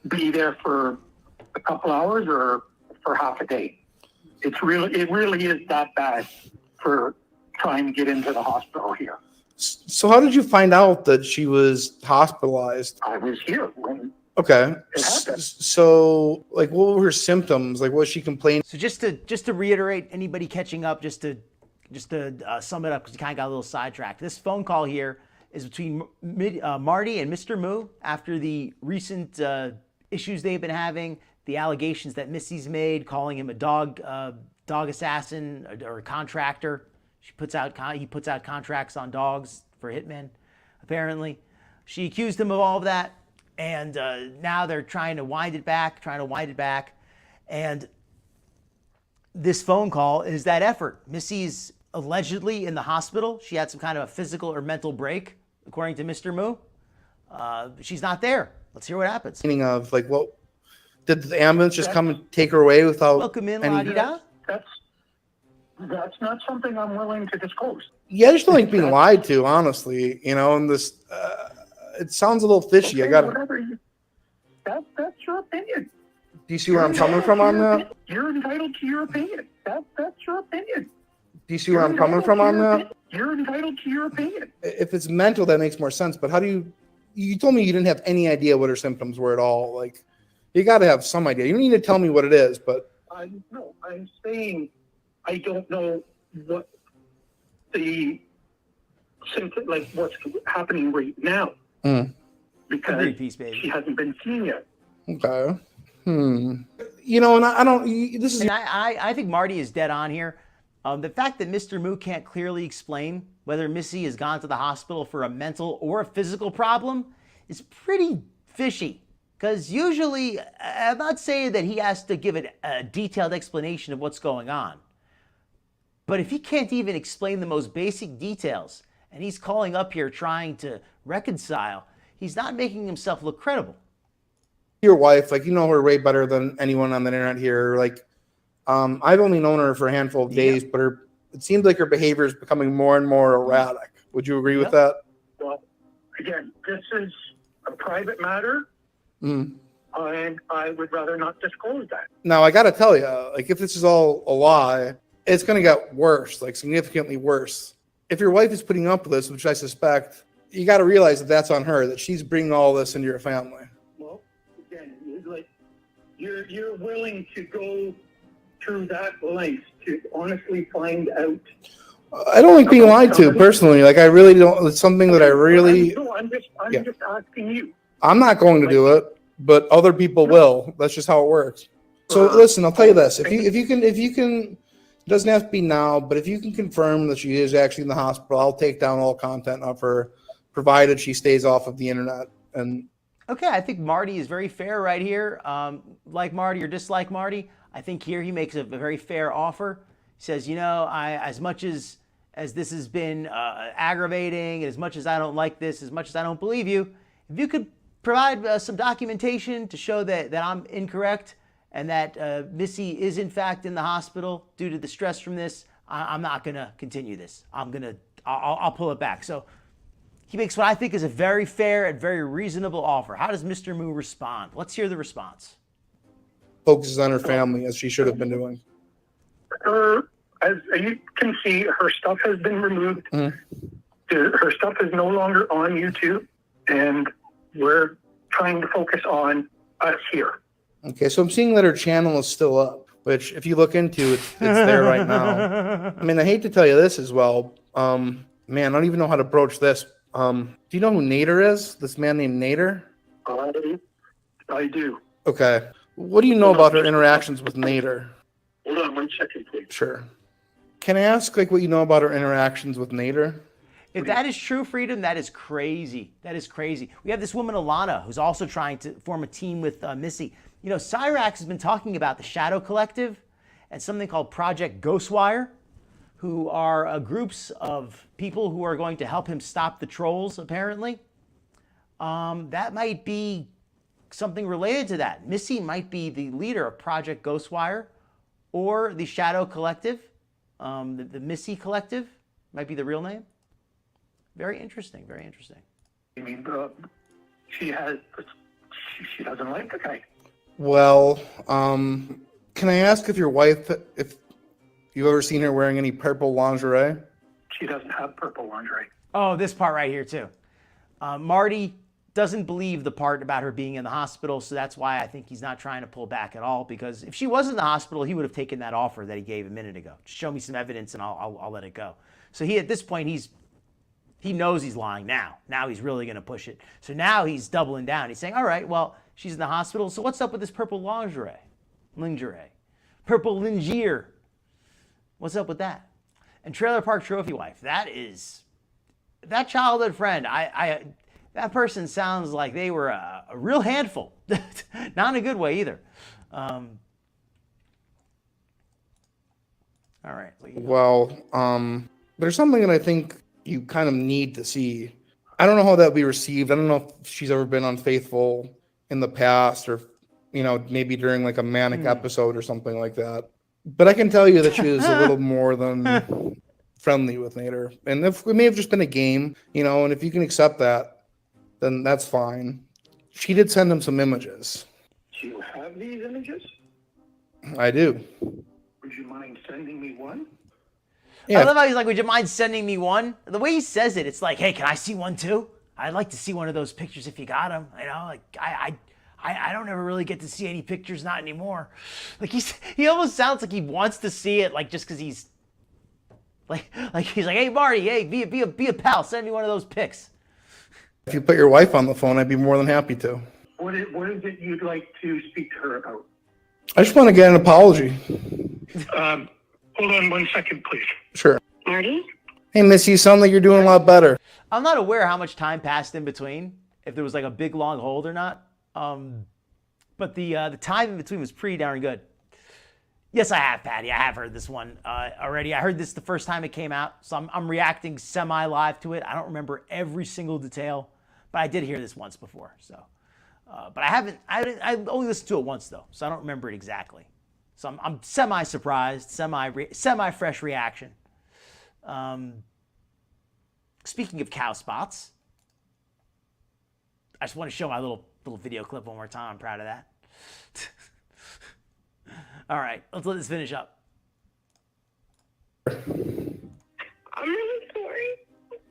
be there for a couple hours or for half a day. It really is that bad for trying to get into the hospital here. So how did you find out that she was hospitalized? I was here when Okay. it happened. So, like, what were her symptoms? Like, was she complaining? So just to reiterate, anybody catching up, just to sum it up, because you kind of got a little sidetracked. This phone call here is between Marty and Mr. Moo after the recent issues they've been having, the allegations that Missy's made, calling him a dog assassin or a contractor. He puts out contracts on dogs for hitmen, apparently. She accused him of all of that, and now they're trying to wind it back. And this phone call is that effort. Missy's allegedly in the hospital. She had some kind of a physical or mental break, according to Mr. Moo. She's not there. Let's hear what happens. Meaning of, like, what did the ambulance just come and take her away without? Welcome in, any- La-di-da. That's not something I'm willing to disclose. Yeah, I just don't like being lied to, honestly. You know, and this, it sounds a little fishy. Okay, whatever that's your opinion. Do you see where I'm coming from on that? You're entitled to your opinion. That's your opinion. Do you see where I'm coming from on that? You're entitled to your opinion. If it's mental, that makes more sense. But how do you told me you didn't have any idea what her symptoms were at all. Like, you got to have some idea. You don't need to tell me what it is, but. I'm saying I don't know what the symptom, like what's happening right now. Because Agreed, peace, baby. she hasn't been seen yet. Okay. You know, and I don't. This is. And I think Marty is dead on here. The fact that Mr. Moo can't clearly explain whether Missy has gone to the hospital for a mental or a physical problem is pretty fishy. Because usually, I'm not saying that he has to give a detailed explanation of what's going on. But if he can't even explain the most basic details, and he's calling up here trying to reconcile, he's not making himself look credible. Your wife, like, you know her way better than anyone on the internet here. Like, I've only known her for a handful of days, but it seems like her behavior is becoming more and more erratic. Would you agree with that? Well, again, this is a private matter, Mm. and I would rather not disclose that. Now I got to tell you, like if this is all a lie, it's going to get worse, like significantly worse. If your wife is putting up with this, which I suspect, you got to realize that that's on her, that she's bringing all this into your family. Well, again, it's like you're willing to go through that length to honestly find out. I don't like being lied to personally. Like I really don't. It's something that I really. I'm just asking you. I'm not going to do it, but other people will. That's just how it works. So listen, I'll tell you this: if you can, it doesn't have to be now, but if you can confirm that she is actually in the hospital, I'll take down all content of her, provided she stays off of the internet. And okay, I think Marty is very fair right here. Like Marty or dislike Marty, I think here he makes a very fair offer. He says, you know, as much as this has been aggravating, as much as I don't like this, as much as I don't believe you, if you could provide some documentation to show that I'm incorrect and that Missy is in fact in the hospital due to the stress from this, I'm not gonna continue this. I'll pull it back. So he makes what I think is a very fair and very reasonable offer. How does Mr. Moo respond? Let's hear the response. focuses on her family as she should have been doing. As you can see, her stuff has been removed. Her stuff is no longer on YouTube, and we're trying to focus on us here. Okay, so I'm seeing that her channel is still up, which if you look into it, it's there right now. I mean, I hate to tell you this as well. Man, I don't even know how to broach this. Do you know who Nader is? This man named Nader? I do. Okay. What do you know about her interactions with Nader? Hold on 1 second, please. Sure. Can I ask, like, what you know about her interactions with Nader? If that is true, Freedom, that is crazy. That is crazy. We have this woman, Alaa, who's also trying to form a team with Missy. You know, Cyrax has been talking about the Shadow Collective and something called Project Ghostwire, who are groups of people who are going to help him stop the trolls, apparently. That might be something related to that. Missy might be the leader of Project Ghostwire or the Shadow Collective. The Missy Collective might be the real name. Very interesting, very interesting. I mean, she doesn't like the guy. Well, can I ask if your wife, if you've ever seen her wearing any purple lingerie? She doesn't have purple lingerie. Oh, this part right here too. Marty doesn't believe the part about her being in the hospital, so that's why I think he's not trying to pull back at all, because if she was in the hospital, he would have taken that offer that he gave a minute ago. Just show me some evidence and I'll let it go. So he, at this point, he knows he's lying now. Now he's really going to push it. So now he's doubling down. He's saying, all right, well, she's in the hospital, so what's up with this purple lingerie? Purple lingerie. What's up with that? And Trailer Park Trophy Wife, that childhood friend, that person sounds like they were a real handful. Not in a good way either. All right. Well, there's something that I think you kind of need to see. I don't know how that would be received. I don't know if she's ever been unfaithful in the past, or, you know, maybe during like a manic episode or something like that. But I can tell you that she is a little more than friendly with Nader. And if it may have just been a game, you know, and if you can accept that, then that's fine. She did send him some images. Do you have these images? I do. Would you mind sending me one? Yeah. I love how he's like, would you mind sending me one? The way he says it, it's like, hey, can I see one too? I'd like to see one of those pictures if you got them. You know, like I don't ever really get to see any pictures, not anymore. Like he almost sounds like he wants to see it, like just because he's like he's like, hey Marty, hey, be a pal, send me one of those pics. If you put your wife on the phone, I'd be more than happy to. What is it you'd like to speak to her about? I just want to get an apology. Hold on 1 second, please. Sure. Marty? Hey, Missy, you sound like you're doing a lot better. I'm not aware how much time passed in between, if there was like a big long hold or not. But the time in between was pretty darn good. Yes, I have, Patty. I have heard this one already. I heard this the first time it came out, so I'm reacting semi-live to it. I don't remember every single detail, but I did hear this once before. So, but I only listened to it once though, so I don't remember it exactly. So I'm semi-surprised, semi-fresh reaction. Speaking of cow spots, I just want to show my little video clip one more time. I'm proud of that. All right, let's let this finish up. I'm really sorry.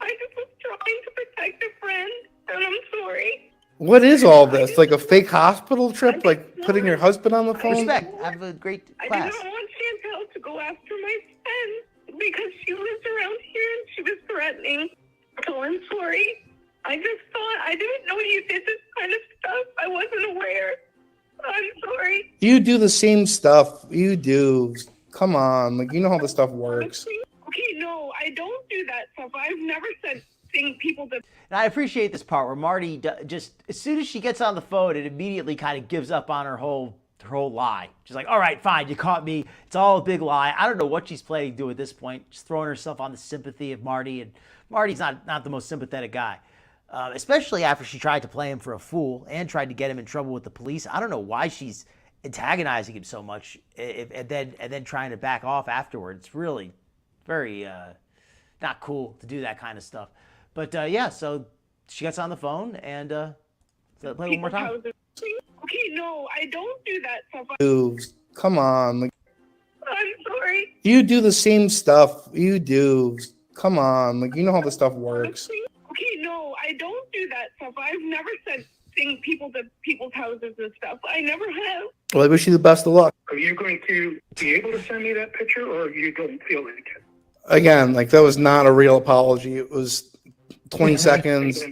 I just was trying to protect a friend, and I'm sorry. What is all this? Like a fake hospital trip? Like putting your husband on the phone? Respect. Have a great class. I didn't want Chantal to go after my friend because she lives around here and she was threatening. So I'm sorry. I just thought, I didn't know you did this kind of stuff. I wasn't aware. I'm sorry. You do the same stuff. You do. Come on. Like, you know how this stuff works. Okay, no, I don't do that stuff. I've never said people to. And I appreciate this part where Marty just, as soon as she gets on the phone, it immediately kind of gives up on her whole lie. She's like, all right, fine, you caught me. It's all a big lie. I don't know what she's planning to do at this point. Just throwing herself on the sympathy of Marty. And Marty's not the most sympathetic guy. Especially after she tried to play him for a fool and tried to get him in trouble with the police. I don't know why she's antagonizing him so much and then trying to back off afterward. It's really very not cool to do that kind of stuff. But yeah, so she gets on the phone and so play one more time. Okay, no, I don't do that stuff. Dude, come on. Like, I'm sorry. you do the same stuff. You do. Come on. Like, you know how this stuff works. Okay, no, I don't do that stuff. I've never said people to people's houses and stuff. I never have. Well, I wish you the best of luck. Are you going to be able to send me that picture, or you don't feel like it? Again, like, that was not a real apology. It was 20 seconds.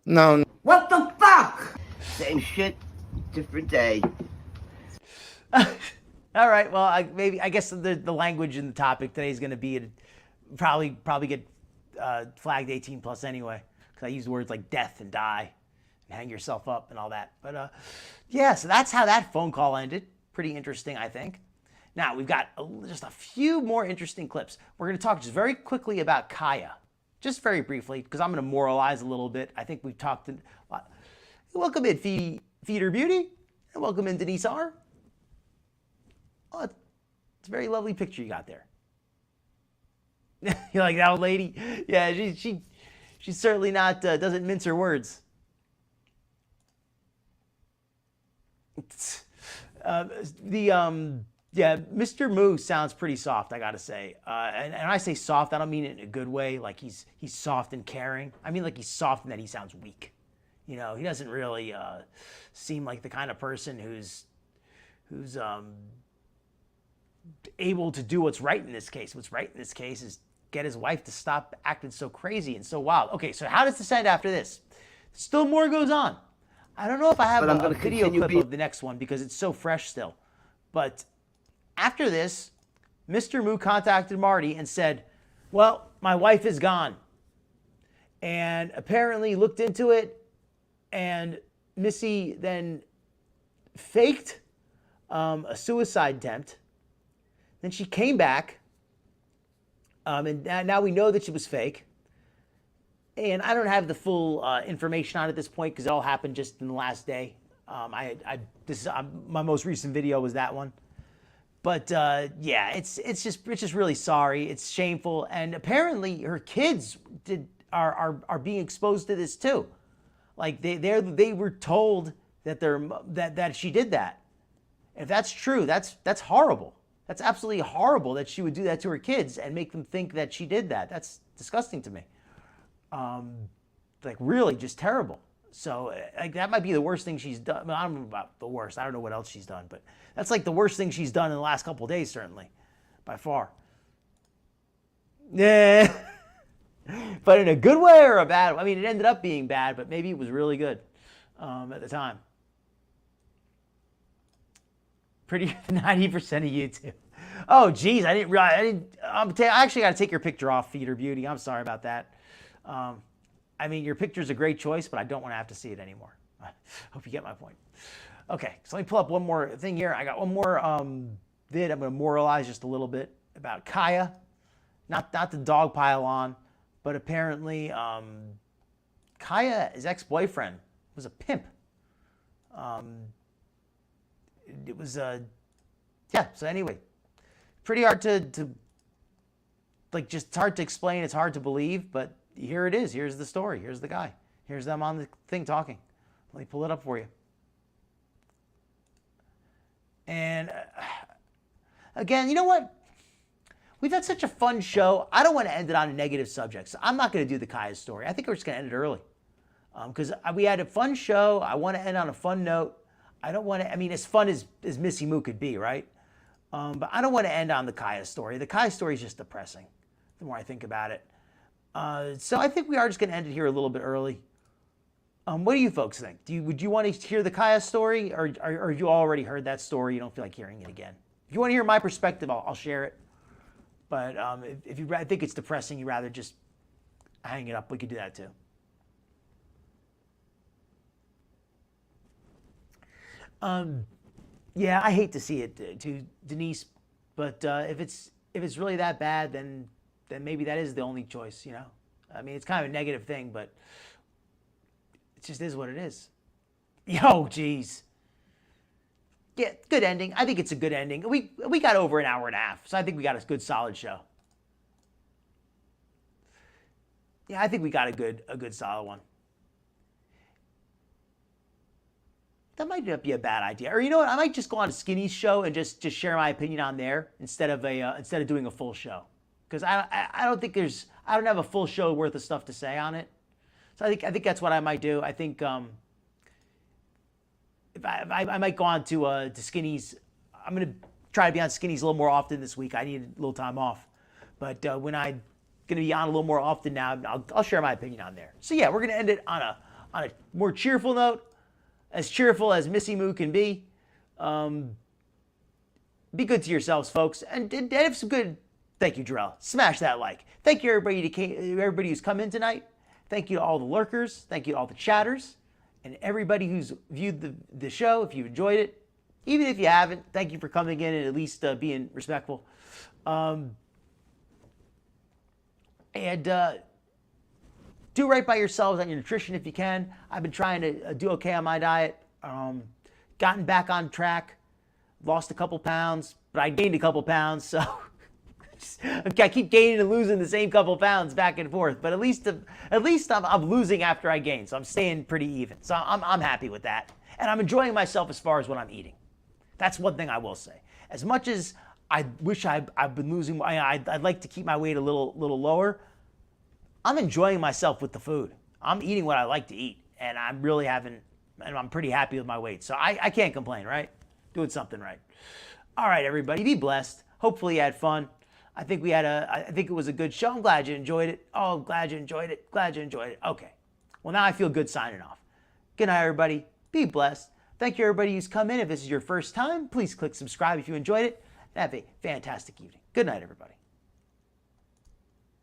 No. What the fuck? Same shit, different day. All right. Well, I guess the language in the topic today is going to be probably get flagged 18 plus anyway, because I use words like death and die and hang yourself up and all that. But yeah, so that's how that phone call ended. Pretty interesting, I think. Now we've got just a few more interesting clips. We're going to talk just very quickly about Kaya, just very briefly, because I'm going to moralize a little bit. I think we've talked a lot. Welcome in, Foodie Beauty, and welcome in, Denise R. Oh, it's a very lovely picture you got there. You like that old lady? Yeah, she's certainly not doesn't mince her words. Yeah, Mr. Moo sounds pretty soft, I gotta say. And I say soft, I don't mean it in a good way, like he's soft and caring. I mean like he's soft in that he sounds weak. You know, he doesn't really seem like the kind of person who's able to do what's right in this case. What's right in this case is get his wife to stop acting so crazy and so wild. Okay, so how does this end after this? Still more goes on. I don't know if I have a video clip of the next one because it's so fresh still. But after this, Mr. Moo contacted Marty and said, well, my wife is gone. And apparently looked into it, and Missy then faked a suicide attempt. Then she came back, and now we know that she was fake. And I don't have the full information on it at this point because it all happened just in the last day. My most recent video was that one. But yeah, it's just really sorry. It's shameful, and apparently her kids are being exposed to this too. Like they were told that she did that. If that's true, that's horrible. That's absolutely horrible that she would do that to her kids and make them think that she did that. That's disgusting to me. Like really just terrible. So like that might be the worst thing she's done. I don't know about the worst. I don't know what else she's done, but that's like the worst thing she's done in the last couple of days, certainly, by far. Yeah. But in a good way or a bad way? I mean, it ended up being bad, but maybe it was really good at the time. Pretty 90% of YouTube. Oh, geez, I didn't realize. I actually got to take your picture off, Foodie Beauty. I'm sorry about that. I mean, your picture's a great choice, but I don't want to have to see it anymore. I hope you get my point. Okay, so let me pull up one more thing here. I got one more vid. I'm going to moralize just a little bit about Kaya. Not the dog pile on, but apparently Kaya, his ex-boyfriend, was a pimp. It was, yeah, so anyway, pretty hard to like, just it's hard to explain. It's hard to believe, but here it is. Here's the story. Here's the guy. Here's them on the thing talking. Let me pull it up for you. And again, you know what? We've had such a fun show. I don't want to end it on a negative subject. So I'm not going to do the Kaya story. I think we're just going to end it early. Because we had a fun show. I want to end on a fun note. I don't want to, I mean, as fun as Missy Moo could be, right? But I don't want to end on the Kaya story. The Kaya story is just depressing, the more I think about it. So I think we are just going to end it here a little bit early. What do you folks think? Would you want to hear the Kaya story, or have you already heard that story? You don't feel like hearing it again? If you want to hear my perspective, I'll share it. But if you think it's depressing, you'd rather just hang it up, we could do that too. Yeah, I hate to see it to Denise, but if it's really that bad, then maybe that is the only choice, you know? I mean, it's kind of a negative thing, but it just is what it is. Yo, geez. Yeah, good ending. I think it's a good ending. We got over an hour and a half, so I think we got a good solid show. Yeah, I think we got a good solid one. That might not be a bad idea. Or you know what? I might just go on a Skinny's show and just share my opinion on there instead of doing a full show. Because I don't have a full show worth of stuff to say on it. So I think that's what I might do. I think if I might go on to Skinny's. I'm gonna try to be on Skinny's a little more often this week. I need a little time off, but when I'm gonna be on a little more often now, I'll share my opinion on there. So yeah, we're gonna end it on a more cheerful note, as cheerful as Missy Moo can be. Be good to yourselves, folks, and have some good. Thank you, Jarrell. Smash that like. Thank you, everybody who's come in tonight. Thank you to all the lurkers. Thank you to all the chatters. And everybody who's viewed the show, if you enjoyed it. Even if you haven't, thank you for coming in and at least being respectful. And do right by yourselves on your nutrition if you can. I've been trying to do okay on my diet. Gotten back on track. Lost a couple pounds, but I gained a couple pounds, so... I keep gaining and losing the same couple pounds back and forth, but at least I'm losing after I gain, so I'm staying pretty even. So I'm happy with that, and I'm enjoying myself as far as what I'm eating. That's one thing I will say. As much as I wish I've been losing, I'd like to keep my weight a little lower. I'm enjoying myself with the food. I'm eating what I like to eat, and I'm pretty happy with my weight. So I can't complain, right? Doing something right. All right, everybody, be blessed. Hopefully you had fun. I think it was a good show. I'm glad you enjoyed it. Oh, I'm glad you enjoyed it. Glad you enjoyed it. Okay. Well, now I feel good signing off. Good night, everybody. Be blessed. Thank you, everybody who's come in. If this is your first time, please click subscribe if you enjoyed it. And have a fantastic evening. Good night, everybody.